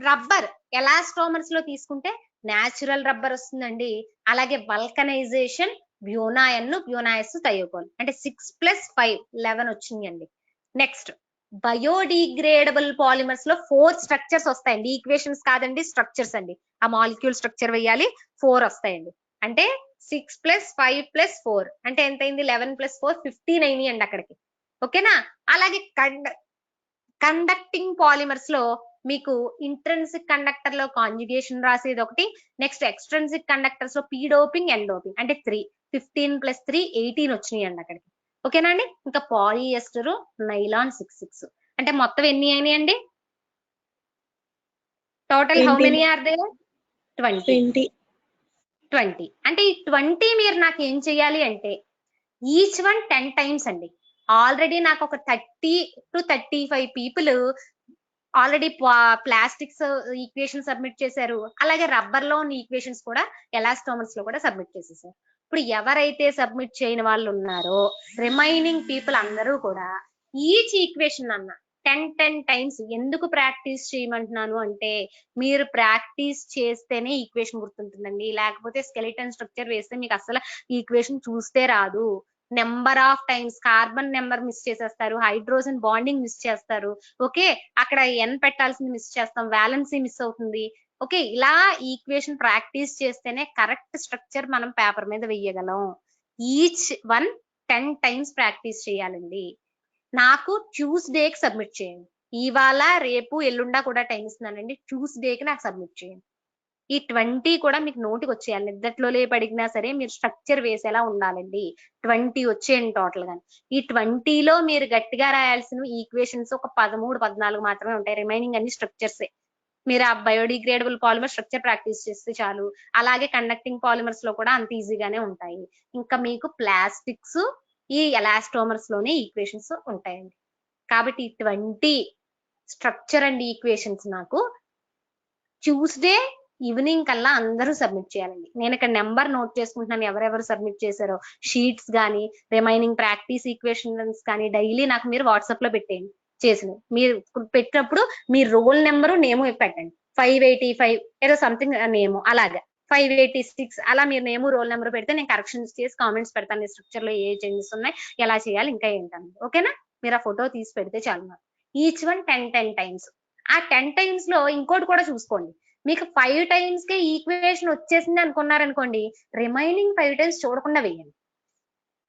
రబ్బర్ ఎలాస్టోమర్స్ లో తీసుకుంటే న్యాచురల్ రబ్బర్ వస్తుందండి. అలాగే వల్కనైజేషన్, బ్యూనాయన్, బ్యూనాయస్, థయోకోల్ అంటే 6 + 5 11 వచ్చినాయండి. నెక్స్ట్ బయోడిగ్రేడబుల్ పాలిమర్స్ లో 4 స్ట్రక్చర్స్ వస్తాయండి. ఈక్వేషన్స్ కాదండి, స్ట్రక్చర్స్ అండి. ఆ మాలిక్యూల్ స్ట్రక్చర్ వేయాలి, 4 వస్తాయండి. అంటే 6 + 5 + 4 అంటే ఎంత అయింది? 11 + 4 15 అయింది అక్కడికి. ఓకేనా? అలాగే కండక్టింగ్ పాలిమర్స్ లో మీకు ఇంట్రెన్సిక్ కండక్టర్ లో కాంజుగేషన్ రాసేది ఒకటి, నెక్స్ట్ ఎక్స్ట్రెన్సిక్ కండక్టర్స్ లో పీ డోపింగ్ ఎల్ డోపింగ్ అంటే 3 15 + 3 18 వచ్చినాయండి అక్కడికి. ఓకేనా అండి? ఇంకా పాలిఎస్టర్, నైలాన్ 66 అంటే మొత్తం ఎన్ని అయినాయండి? Total how many are there? 20 అంటే ఈ 20 మీరు నాకు ఏం చేయాలి అంటే ఈచ్ వన్ 10 టైమ్స్ అండి. ఆల్రెడీ నాకు ఒక 30 to 35 people already plastics equation submit చేశారు. అలాగే రబ్బర్ లో ఉన్న ఈక్వేషన్స్ కూడా ఎలాస్టోమర్స్ లో కూడా సబ్మిట్ చేసేసారు. ఇప్పుడు ఎవరైతే సబ్మిట్ చేయని వాళ్ళు ఉన్నారో రిమైనింగ్ పీపుల్ అందరూ కూడా ఈచ్ ఈక్వేషన్ అన్న 10 టైమ్స్. ఎందుకు ప్రాక్టీస్ చేయమంటున్నాను అంటే మీరు ప్రాక్టీస్ చేస్తేనే ఈక్వేషన్ గుర్తుంటుందండి. లేకపోతే స్కెలిటన్ స్ట్రక్చర్ వేస్తే మీకు అసలు ఈక్వేషన్ చూస్తే రాదు. Number of times carbon number miss చేసేస్తారు, హైడ్రోజన్ బాండింగ్ మిస్ చేస్తారు. ఓకే, అక్కడ ఎన్ పెట్టాల్సింది మిస్ చేస్తాం, వ్యాలెన్సీ మిస్ అవుతుంది. ఓకే, ఇలా ఈక్వేషన్ ప్రాక్టీస్ చేస్తేనే కరెక్ట్ స్ట్రక్చర్ మనం పేపర్ మీద వేయగలం. ఈచ్ వన్ 10 టైమ్స్ ప్రాక్టీస్ చేయాలండి. నాకు ట్యూస్డేకి సబ్మిట్ చేయండి. ఇవాళ రేపు ఎల్లుండా కూడా టైం ఇస్తున్నానండి. ట్యూస్డేకి నాకు సబ్మిట్ చేయండి. ఈ 20 కూడా మీకు నోటికి వచ్చేయాలి. నిద్దట్లో లేపడిగినా సరే మీరు స్ట్రక్చర్ వేసేలా ఉండాలండి. 20 వచ్చేయండి టోటల్ గా. ఈ 20లో మీరు గట్టిగా రాయాల్సిన ఈక్వేషన్స్ ఒక 13, 14 మాత్రమే ఉంటాయి. రిమైనింగ్ అన్ని స్ట్రక్చర్సే. మీరు ఆ బయోడిగ్రేడబుల్ పాలిమర్ స్ట్రక్చర్ ప్రాక్టీస్ చేస్తే చాలు. అలాగే కండక్టింగ్ పాలిమర్స్ లో కూడా అంత ఈజీగానే ఉంటాయి. ఇంకా మీకు ప్లాస్టిక్స్, ఈ ఎలాస్టోమర్స్ లోనే ఈక్వేషన్స్ ఉంటాయండి. కాబట్టి 20 స్ట్రక్చర్ అండ్ ఈక్వేషన్స్ నాకు ట్యూస్డే ఈవినింగ్ కల్లా అందరూ సబ్మిట్ చేయాలండి. నేను ఇక్కడ నెంబర్ నోట్ చేసుకుంటున్నాను ఎవరెవరు సబ్మిట్ చేశారో. షీట్స్ కానీ రిమైనింగ్ ప్రాక్టీస్ ఈక్వేషన్స్ కానీ డైలీ నాకు మీరు వాట్సాప్ లో పెట్టేయండి. చేసినవి మీరు పెట్టినప్పుడు మీ రోల్ నెంబరు నేము పెట్టండి. 585 ఏదో సంథింగ్ నేము, అలాగే 586 అలా మీరు నేము రోల్ నెంబర్ పెడితే నేను కరెక్షన్స్ చేసి కామెంట్స్ పెడతాను. స్ట్రక్చర్ లో ఏ చేంజెస్ ఉన్నాయి, ఎలా చేయాలి, ఇంకా ఏంటని. ఓకేనా, మీరు ఆ ఫోటో తీసి పెడితే చాలు. నాకు ఈచ్ వన్ 10 టైమ్స్. ఆ 10 టైమ్స్ లో ఇంకోటి కూడా చూసుకోండి. మీకు 5 టైమ్స్ కే ఈక్వేషన్ వచ్చేసింది అనుకున్నారనుకోండి, రిమైనింగ్ 5 టైమ్స్ చూడకుండా వేయండి.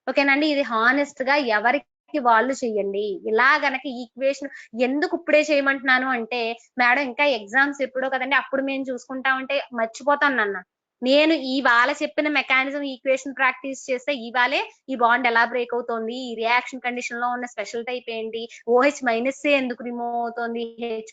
ఓకేనండి, ఇది హానెస్ట్ గా ఎవరికి వాళ్ళు చెయ్యండి. ఇలా గనక ఈక్వేషన్ ఎందుకు ఇప్పుడే చేయమంటున్నాను అంటే, మేడం ఇంకా ఎగ్జామ్స్ ఎప్పుడో కదండి అప్పుడు మేము చూసుకుంటామంటే మర్చిపోతాను నాన్న. నేను ఇవాళ చెప్పిన మెకానిజం ఈక్వేషన్ ప్రాక్టీస్ చేస్తే ఇవాళే ఈ బాండ్ ఎలా బ్రేక్ అవుతోంది, ఈ రియాక్షన్ కండిషన్ లో ఉన్న స్పెషల్ టైప్ ఏంటి, OH మైనస్ ఎందుకు రిమూవ్ అవుతోంది, H+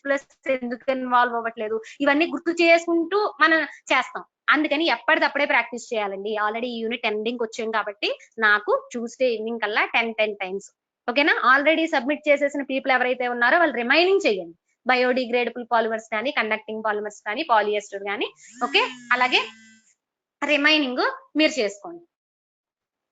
ఎందుకు ఇన్వాల్వ్ అవ్వట్లేదు, ఇవన్నీ గుర్తు చేసుకుంటూ మనం చేస్తాం. అందుకని ఎప్పటిదప్పుడే ప్రాక్టీస్ చేయాలండి. ఆల్రెడీ ఈ యూనిట్ ఎండింగ్ వచ్చాం కాబట్టి నాకు ట్యూస్డే ఈవినింగ్ కల్లా 10 టైమ్స్. ఓకేనా, ఆల్రెడీ సబ్మిట్ చేసేసిన పీపుల్ ఎవరైతే ఉన్నారో వాళ్ళు రిమైనింగ్ చేయండి. బయోడిగ్రేడబుల్ పాలిమర్స్ కానీ, కండక్టింగ్ పాలిమర్స్ కానీ, పాలియస్టర్ కానీ. ఓకే, అలాగే రిమైనింగ్ మీరు చేసుకోండి.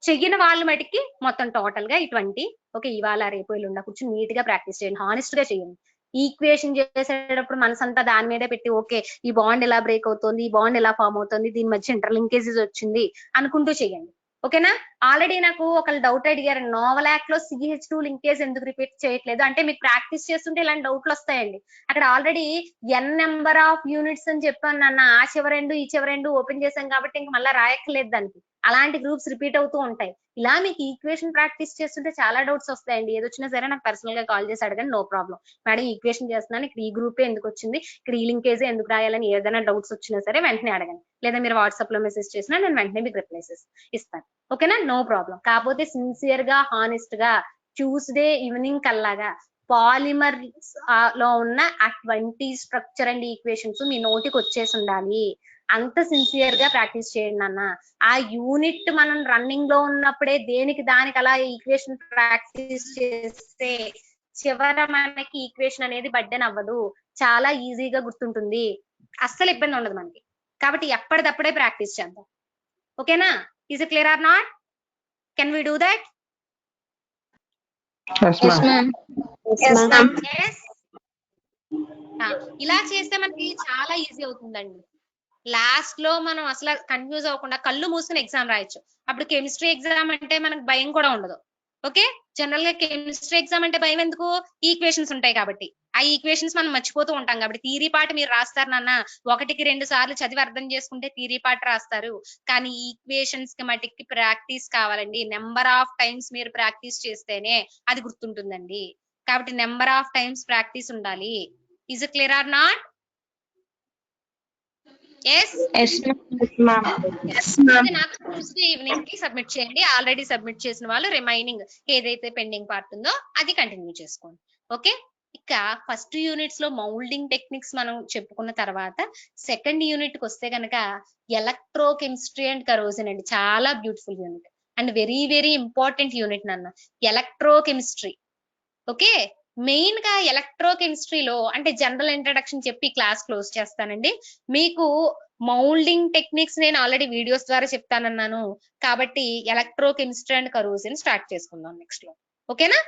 చెయ్యిన వాళ్ళ మటుకి మొత్తం టోటల్ గా ఈ 20. ఓకే, ఇవాళ రేపు ఎల్లుండా కూర్చొని నీట్ గా ప్రాక్టీస్ చేయండి, హానెస్ట్ గా చేయండి. ఈక్వేషన్ చేసేటప్పుడు మనసంతా దాని మీదే పెట్టి ఓకే ఈ బాండ్ ఎలా బ్రేక్ అవుతుంది, ఈ బాండ్ ఎలా ఫామ్ అవుతుంది, దీని మధ్య ఇంటర్లింకేజెస్ వచ్చింది అనుకుంటూ చేయండి. ఓకేనా, ఆల్రెడీ నాకు ఒకళ్ళు డౌట్ అడిగారు, నోవలాక్ లో CH2 లింకేజ్ ఎందుకు రిపీట్ చేయట్లేదు అంటే, మీకు ప్రాక్టీస్ చేస్తుంటే ఇలాంటి డౌట్లు వస్తాయండి. అక్కడ already n number of units అని చెప్పాను నాన్న. ఆ చివరెండు ఈ చివరెండు ఓపెన్ చేశాం కాబట్టి ఇంక మళ్ళీ రాయక్కర్లేదు దానికి. అలాంటి గ్రూప్స్ రిపీట్ అవుతూ ఉంటాయి. ఇలా మీకు ఈక్వేషన్ ప్రాక్టీస్ చేస్తుంటే చాలా డౌట్స్ వస్తాయండి. ఏదొచ్చినా సరే నాకు పర్సనల్ గా కాల్ చేసి అడగండి, నో ప్రాబ్లం. మేడం ఈక్వేషన్ చేస్తున్నాను, ఇక్కడ ఈ గ్రూపే ఎందుకు వచ్చింది, ఇక్కడ ఈ లింకేజ్ ఎందుకు రాయాలని ఏదైనా డౌట్స్ వచ్చినా సరే వెంటనే అడగండి. లేదా మీరు వాట్సాప్ లో మెసేజ్ చేసినా నేను వెంటనే మీకు రిప్లైస్ ఇస్తాను. ఓకేనా, నో ప్రాబ్లం. కాకపోతే సిన్సియర్ గా హానెస్ట్ గా ట్యూస్డే ఈవినింగ్ కల్లాగా పాలిమర్ లో ఉన్న ఆ 20 స్ట్రక్చర్ అండ్ ఈక్వేషన్స్ మీ నోటికి వచ్చేసి ఉండాలి. అంత సిన్సియర్ గా ప్రాక్టీస్ చేయండి అన్న. ఆ యూనిట్ మనం రన్నింగ్ లో ఉన్నప్పుడే దేనికి దానికి అలా ఈక్వేషన్ ప్రాక్టీస్ చేస్తే చివర మనకి ఈక్వేషన్ అనేది బర్డెన్ అవ్వదు, చాలా ఈజీగా గుర్తుంటుంది, అస్సలు ఇబ్బంది ఉండదు మనకి. కాబట్టి ఎప్పటిదప్పుడే ప్రాక్టీస్ చేద్దాం. ఓకేనా, is it clear or not? Can we do that? Yes, ma'am. Yes, ma'am. ఇలా చేస్తే మనకి చాలా ఈజీ అవుతుందండి. లాస్ట్ లో మనం అసలు కన్ఫ్యూజ్ అవ్వకుండా కళ్ళు మూసుకుని ఎగ్జామ్ రాయొచ్చు. అప్పుడు కెమిస్ట్రీ ఎగ్జామ్ అంటే మనకు భయం కూడా ఉండదు. ఓకే, జనరల్ గా కెమిస్ట్రీ ఎగ్జామ్ అంటే భయం ఎందుకు, ఈక్వేషన్స్ ఉంటాయి కాబట్టి. ఆ ఈక్వేషన్స్ మనం మర్చిపోతూ ఉంటాం కాబట్టి. థియరీ పార్ట్ మీరు రాస్తారు నాన్న, 1కి 2 సార్లు చదివి అర్థం చేసుకుంటే థియరీ పార్ట్ రాస్తారు. కానీ ఈక్వేషన్స్ కి మటుకి ప్రాక్టీస్ కావాలండి. నెంబర్ ఆఫ్ టైమ్స్ మీరు ప్రాక్టీస్ చేస్తేనే అది గుర్తుంటుందండి. కాబట్టి నెంబర్ ఆఫ్ టైమ్స్ ప్రాక్టీస్ ఉండాలి. Is it clear or not? Yes, ma'am. నాకు ట్యూస్డే ఈవినింగ్ కి సబ్మిట్ చేయండి. ఆల్రెడీ సబ్మిట్ చేసిన వాళ్ళు రిమైనింగ్ ఏదైతే పెండింగ్ పార్ట్ ఉందో అది కంటిన్యూ చేసుకోండి. ఓకే, ఇక ఫస్ట్ యూనిట్స్ లో మౌల్డింగ్ టెక్నిక్స్ మనం చెప్పుకున్న తర్వాత సెకండ్ యూనిట్ కి వస్తే గనక ఎలక్ట్రోకెమిస్ట్రీ అండ్ కరోజన్ అండి. చాలా beautiful unit and very very important unit నాన్న, ఎలక్ట్రోకెమిస్ట్రీ. ఓకే, మెయిన్ గా ఎలక్ట్రోకెమిస్ట్రీలో అంటే జనరల్ ఇంట్రడక్షన్ చెప్పి క్లాస్ క్లోజ్ చేస్తానండి. మీకు మౌల్డింగ్ టెక్నిక్స్ నేను ఆల్రెడీ వీడియోస్ ద్వారా చెప్తానన్నాను కాబట్టి ఎలక్ట్రోకెమిస్ట్రీ అండ్ కరోజన్ స్టార్ట్ చేసుకుందాం నెక్స్ట్ లో. ఓకేనా,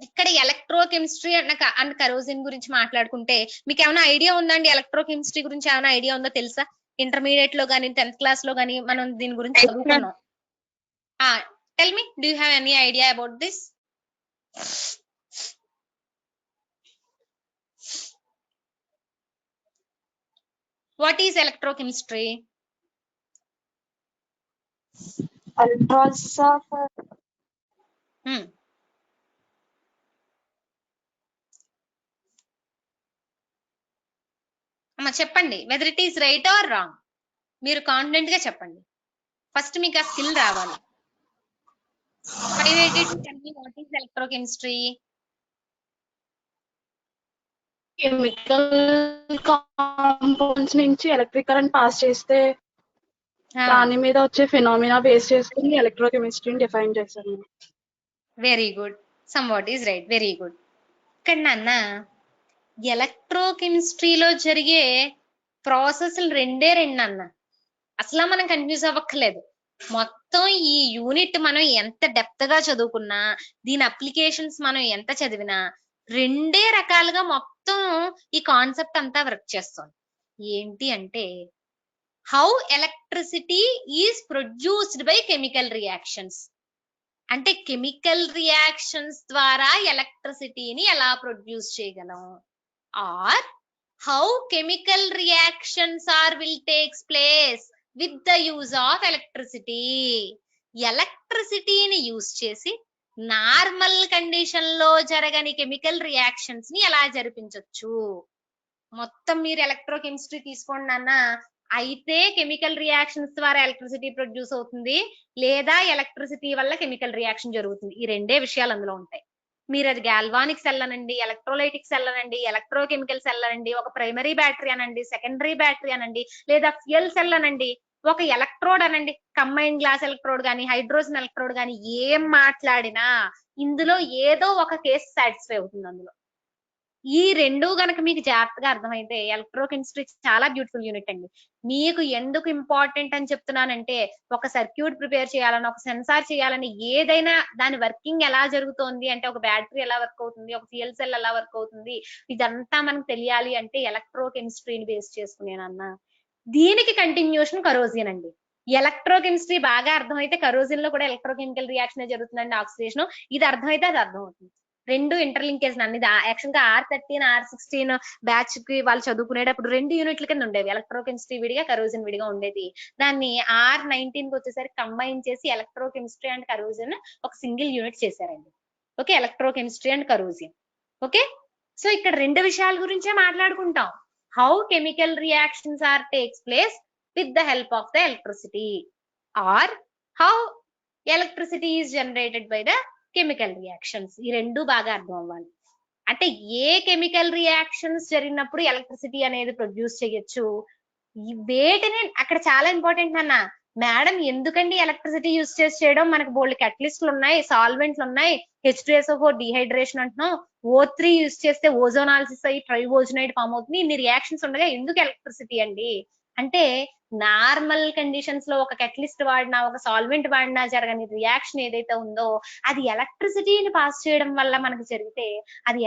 ఇక్కడ ఎలక్ట్రోకెమిస్ట్రీ అండ్ కరోజిన్ గురించి మాట్లాడుకుంటే మీకు ఏమైనా ఐడియా ఉందండి? ఎలక్ట్రోకెమిస్ట్రీ గురించి ఏమైనా ఐడియా ఉందో తెలుసా? ఇంటర్మీడియట్ లో గానీ 10th క్లాస్ లో గానీ మనం దీని గురించి చదువుకున్నాం. Tell me, do you have any idea about this? What is electrochemistry? Electrons of అమ్మా చెప్పండి, whether it is right are wrong. మీరు కాన్ఫిడెంట్ గా చెప్పండి. ఫస్ట్ మీకు ఆ స్కిల్ రావాలి. 582 tell me what is electrochemistry? Chemical compounds నుంచి ఎలక్ట్రిక్ కరెంట్ పాస్ చేస్తే దాని మీద వచ్చే ఫినామినా బేస్ చేసుకుని ఎలక్ట్రోకెమిస్ట్రీని డిఫైన్ చేశారు. Very good, some what is right, very good. ఇక్కడ నాన్న ఎలక్ట్రోకెమిస్ట్రీలో జరిగే ప్రాసెస్లు రెండే అన్న. అసలు మనం కన్ఫ్యూజ్ అవ్వక్కర్లేదు. మొత్తం ఈ యూనిట్ మనం ఎంత డెప్త్ గా చదువుకున్నా, దీని అప్లికేషన్స్ మనం ఎంత చదివినా రెండే రకాలుగా మొత్తం ఈ కాన్సెప్ట్ అంతా వర్క్ చేస్తుంది. ఏంటి అంటే how electricity is produced by chemical reactions. అంటే కెమికల్ రియాక్షన్స్ ద్వారా ఎలక్ట్రిసిటీని ఎలా ప్రొడ్యూస్ చేయగలం, or how chemical reactions will takes place with the use of electricity. ఎలక్ట్రిసిటీని యూజ్ చేసి నార్మల్ కండిషన్ లో జరగని కెమికల్ రియాక్షన్స్ ని ఎలా జరిపించవచ్చు. మొత్తం మీరు ఎలక్ట్రోకెమిస్ట్రీ తీసుకోండి అన్న, అయితే కెమికల్ రియాక్షన్స్ ద్వారా ఎలక్ట్రిసిటీ ప్రొడ్యూస్ అవుతుంది, లేదా ఎలక్ట్రిసిటీ వల్ల కెమికల్ రియాక్షన్ జరుగుతుంది. ఈ రెండే విషయాలు అందులో ఉంటాయి. మీరు అది గాల్వానిక్ సెల్ అనండి, ఎలక్ట్రోలైటిక్ సెల్ అనండి, ఎలక్ట్రోకెమికల్ సెల్ అనండి, ఒక ప్రైమరీ బ్యాటరీ అనండి, సెకండరీ బ్యాటరీ అనండి, లేదా ఫ్యూయల్ సెల్ అనండి, ఒక ఎలక్ట్రోడ్ అనండి, కంబైన్ గ్లాస్ ఎలక్ట్రోడ్ గానీ హైడ్రోజన్ ఎలక్ట్రోడ్ గానీ ఏం మాట్లాడినా ఇందులో ఏదో ఒక కేసు సాటిస్ఫై అవుతుంది. అందులో ఈ రెండు గనక మీకు జాగ్రత్తగా అర్థమైతే ఎలక్ట్రోకెమిస్ట్రీ చాలా బ్యూటిఫుల్ యూనిట్ అండి. మీకు ఎందుకు ఇంపార్టెంట్ అని చెప్తున్నానంటే, ఒక సర్క్యూట్ ప్రిపేర్ చేయాలని, ఒక సెన్సార్ చేయాలని, ఏదైనా దాని వర్కింగ్ ఎలా జరుగుతోంది అంటే, ఒక బ్యాటరీ ఎలా వర్క్ అవుతుంది, ఒక ఫ్యూయల్ సెల్ ఎలా వర్క్ అవుతుంది, ఇదంతా మనకు తెలియాలి అంటే ఎలక్ట్రోకెమిస్ట్రీని బేస్ చేసుకునేనన్నా. దీనికి కంటిన్యూషన్ కరోజిన్ అండి. ఎలక్ట్రోకెమిస్ట్రీ బాగా అర్థమైతే కరోజిన్ లో కూడా ఎలక్ట్రోకెమికల్ రియాక్షన్ జరుగుతుందండి, ఆక్సిడేషన్. ఇది అర్థమైతే అది అర్థం అవుతుంది. రెండు ఇంటర్లింకేజ్ అన్ని. యాక్చువల్ గా R13 R16 బ్యాచ్ కి వాళ్ళు చదువుకునేటప్పుడు 2 యూనిట్ల కింద ఉండేవి. ఎలక్ట్రోకెమిస్ట్రీ విడిగా, కరోజిన్ విడిగా ఉండేది. దాన్ని R19 కి వచ్చేసరికి కంబైన్ చేసి ఎలక్ట్రోకెమిస్ట్రీ అండ్ కరోజిన్ ఒక సింగిల్ యూనిట్ చేశారండి. Okay, electrochemistry and corrosion. Okay, so ఇక్కడ రెండు విషయాల గురించే మాట్లాడుకుంటాం. How chemical reactions takes place with the help of the electricity, or how electricity is generated by the chemical reactions. ఈ రెండు బాగా అర్థం అవ్వాలి. అంటే ఏ కెమికల్ రియాక్షన్స్ జరిగినప్పుడు ఎలక్ట్రిసిటీ అనేది ప్రొడ్యూస్ చేయొచ్చు, వేటిని అక్కడ చాలా ఇంపార్టెంట్ అన్న. మేడం ఎందుకండి ఎలక్ట్రిసిటీ యూజ్ చేసి చేయడం, మనకు బోల్డ్ కెటలిస్ట్లు ఉన్నాయి, సాల్వెంట్లు ఉన్నాయి, H2SO4 డిహైడ్రేషన్ అంటున్నాం, O3 యూజ్ చేస్తే ఓజోనాలిసిస్ అయ్యి ట్రైఓజోనైడ్ ఫామ్ అవుతుంది. ఇన్ని రియాక్షన్స్ ఉండగా ఎందుకు ఎలక్ట్రిసిటీ అండి అంటే, నార్మల్ కండిషన్స్ లో ఒక కెటలిస్ట్ వాడినా, ఒక సాల్వెంట్ వాడినా జరగని రియాక్షన్ ఏదైతే ఉందో అది ఎలక్ట్రిసిటీని పాస్ చేయడం వల్ల మనకు జరిగితే అది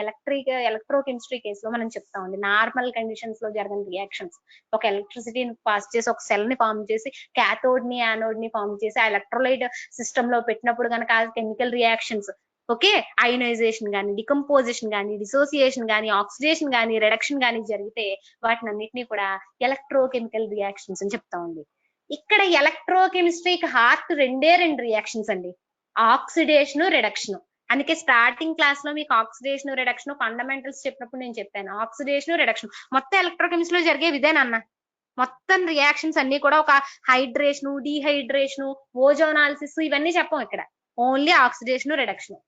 ఎలక్ట్రోకెమిస్ట్రీ కేసులో మనం చెప్తామండి. నార్మల్ కండిషన్స్ లో జరగని రియాక్షన్స్, ఒక ఎలక్ట్రిసిటీని పాస్ చేసి ఒక సెల్ ని ఫామ్ చేసి క్యాథోడ్ ని యానోడ్ ని ఫామ్ చేసి ఆ ఎలక్ట్రోలైట్ సిస్టమ్ లో పెట్టినప్పుడు కనుక ఆ కెమికల్ రియాక్షన్స్, ఓకే, అయోనైజేషన్ గానీ, డికంపోజిషన్ గానీ, డిసోసియేషన్ గానీ, ఆక్సిడేషన్ గానీ, రిడక్షన్ గానీ జరిగితే వాటిని అన్నిటినీ కూడా ఎలక్ట్రోకెమికల్ రియాక్షన్స్ అని చెప్తా ఉంది. ఇక్కడ ఎలక్ట్రోకెమిస్ట్రీకి హార్ట్ రెండే రియాక్షన్స్ అండి, ఆక్సిడేషన్, రిడక్షన్. అందుకే స్టార్టింగ్ క్లాస్ లో మీకు ఆక్సిడేషన్, రిడక్షన్ ఫండమెంటల్స్ చెప్పినప్పుడు నేను చెప్పాను, ఆక్సిడేషన్, రిడక్షన్ మొత్తం ఎలక్ట్రోకెమిస్ట్రీ లో జరిగే విదేనన్నా. మొత్తం రియాక్షన్స్ అన్ని కూడా ఒక హైడ్రేషన్, డీహైడ్రేషన్, ఓజోనాలిసిస్ ఇవన్నీ చెప్పం ఇక్కడ, ఓన్లీ ఆక్సిడేషన్, రిడక్షన్.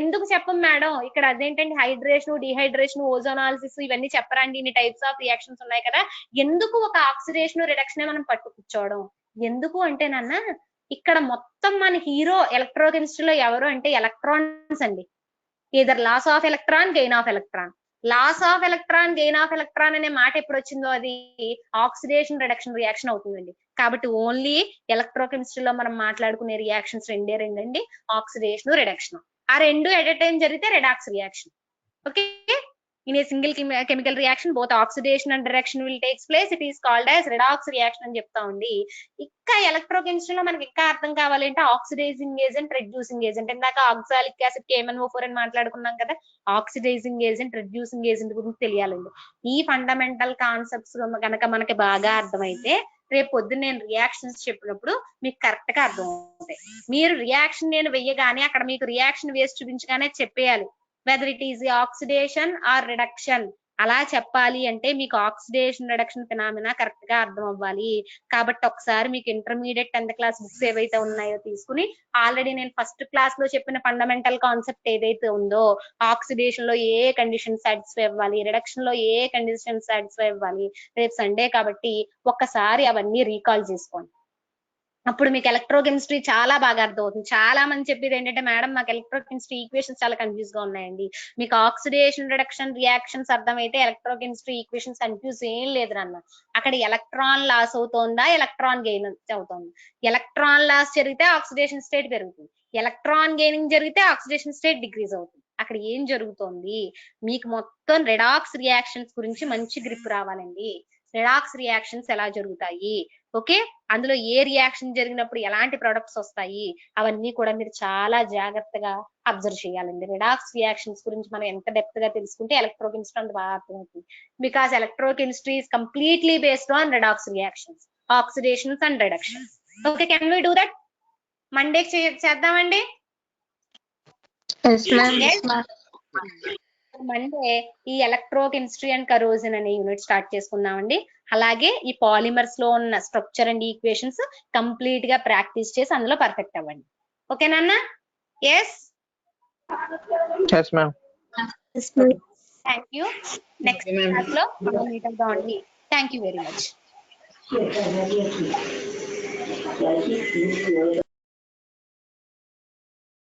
ఎందుకు చెప్పం మేడం ఇక్కడ, అదేంటంటే హైడ్రేషన్, డిహైడ్రేషన్, ఓజోనాలిసిస్ ఇవన్నీ చెప్పరండి, ఇన్ని టైప్స్ ఆఫ్ రియాక్షన్స్ ఉన్నాయి కదా, ఎందుకు ఒక ఆక్సిడేషన్, రిడక్షన్ మనం పట్టు కూర్చోవడం ఎందుకు అంటే నాన్న, ఇక్కడ మొత్తం మన హీరో ఎలక్ట్రోకెమిస్ట్రీలో ఎవరు అంటే ఎలక్ట్రాన్స్ అండి. Either loss of electron, gain of electron. Loss of electron, gain of electron అనే మాట ఎప్పుడు వచ్చిందో అది ఆక్సిడేషన్, రిడక్షన్ రియాక్షన్ అవుతుందండి. కాబట్టి ఓన్లీ ఎలక్ట్రోకెమిస్ట్రీలో మనం మాట్లాడుకునే రియాక్షన్స్ రెండే రెండండి, ఆక్సిడేషన్, రిడక్షన్. ఆ రెండు ఎట్ ఎ టైం జరిగితే redox reaction. Okay, in a single chemical reaction both oxidation and reduction will takes place, it is called as redox reaction అని చెప్తా ఉంది. ఇంకా ఎలక్ట్రోకెమిస్ట్రీ లో మనకి ఇంకా అర్థం కావాలంటే ఆక్సిడైజింగ్ ఏజెంట్, రెడ్యూసింగ్ ఏజెంట్. ఇందాక ఆక్సాలిక్ యాసిడ్ KMnO4 అని మాట్లాడుకున్నాం కదా, ఆక్సిడైజింగ్ ఏజెంట్, రెడ్యూసింగ్ ఏజెంట్ గురించి తెలియాలండి. ఈ ఫండమెంటల్ కాన్సెప్ట్స్ కనుక మనకి బాగా అర్థమైతే రేపు పొద్దున్న నేను రియాక్షన్స్ చెప్పినప్పుడు మీకు కరెక్ట్ గా అర్థం అవుతాయి. మీరు రియాక్షన్ నేను వెయ్యగానే అక్కడ మీకు రియాక్షన్ వేసి చూపించగానే చెప్పేయాలి whether it is oxidation or reduction. అలా చెప్పాలి అంటే మీకు ఆక్సిడేషన్ రిడక్షన్ ఫినామినా కరెక్ట్ గా అర్థం అవ్వాలి. కాబట్టి ఒకసారి మీకు ఇంటర్మీడియట్ 10th క్లాస్ బుక్స్ ఏవైతే ఉన్నాయో తీసుకుని ఆల్రెడీ నేను ఫస్ట్ క్లాస్ లో చెప్పిన ఫండమెంటల్ కాన్సెప్ట్ ఏదైతే ఉందో, ఆక్సిడేషన్ లో ఏ కండిషన్ సాటిస్ఫై అవ్వాలి, రిడక్షన్ లో ఏ కండిషన్ సాటిస్ఫై అవ్వాలి, రేపు సండే కాబట్టి ఒక్కసారి అవన్నీ రీకాల్ చేసుకోండి. అప్పుడు మీకు ఎలక్ట్రోకెమిస్ట్రీ చాలా బాగా అర్థమవుతుంది. చాలా మంది చెప్పేది ఏంటంటే మేడం మాకు ఎలక్ట్రోకెమిస్ట్రీ ఈక్వేషన్స్ చాలా కన్ఫ్యూజ్ గా ఉన్నాయండి. మీకు ఆక్సిడేషన్ రిడక్షన్ రియాక్షన్స్ అర్థమైతే ఎలక్ట్రోకెమిస్ట్రీ ఈక్వేషన్స్ కన్ఫ్యూజ్ ఏం లేదు అన్న. అక్కడ ఎలక్ట్రాన్ లాస్ అవుతోందా, ఎలక్ట్రాన్ గెయిన్ అవుతోంది. ఎలక్ట్రాన్ లాస్ జరిగితే ఆక్సిడేషన్ స్టేట్ పెరుగుతుంది, ఎలక్ట్రాన్ గెయినింగ్ జరిగితే ఆక్సిడేషన్ స్టేట్ డిక్రీజ్ అవుతుంది. అక్కడ ఏం జరుగుతోంది మీకు మొత్తం రెడాక్స్ రియాక్షన్స్ గురించి మంచి గ్రిప్ రావాలండి. రెడాక్స్ రియాక్షన్స్ ఎలా జరుగుతాయి, ఓకే, అందులో ఏ రియాక్షన్ జరిగినప్పుడు ఎలాంటి ప్రొడక్ట్స్ వస్తాయి, అవన్నీ కూడా మీరు చాలా జాగ్రత్తగా అబ్జర్వ్ చేయాలండి. రెడాక్స్ రియాక్షన్స్ గురించి మనం ఎంత డెప్త్ గా తెలుసుకుంటే ఎలక్ట్రోకెమిస్ట్రీ అంత బాగా అర్థమవుతుంది. Because electrochemistry is completely based on redox reactions, oxidations and reductions. Okay, can we do that? Monday చేద్దామండి. మండే ఈ ఎలక్ట్రోకెమిస్ట్రీ అండ్ కరోజన్ అనే యూనిట్ స్టార్ట్ చేసుకుందామండి. అలాగే ఈ పాలిమర్స్ లో ఉన్న స్ట్రక్చర్ అండ్ ఈక్వేషన్స్ కంప్లీట్ గా ప్రాక్టీస్ చేసి అందులో పర్ఫెక్ట్ అవ్వండి. ఓకేనా? Yes thank you. Next class లో మనం మీట్ అవుదామండి. Thank you very much.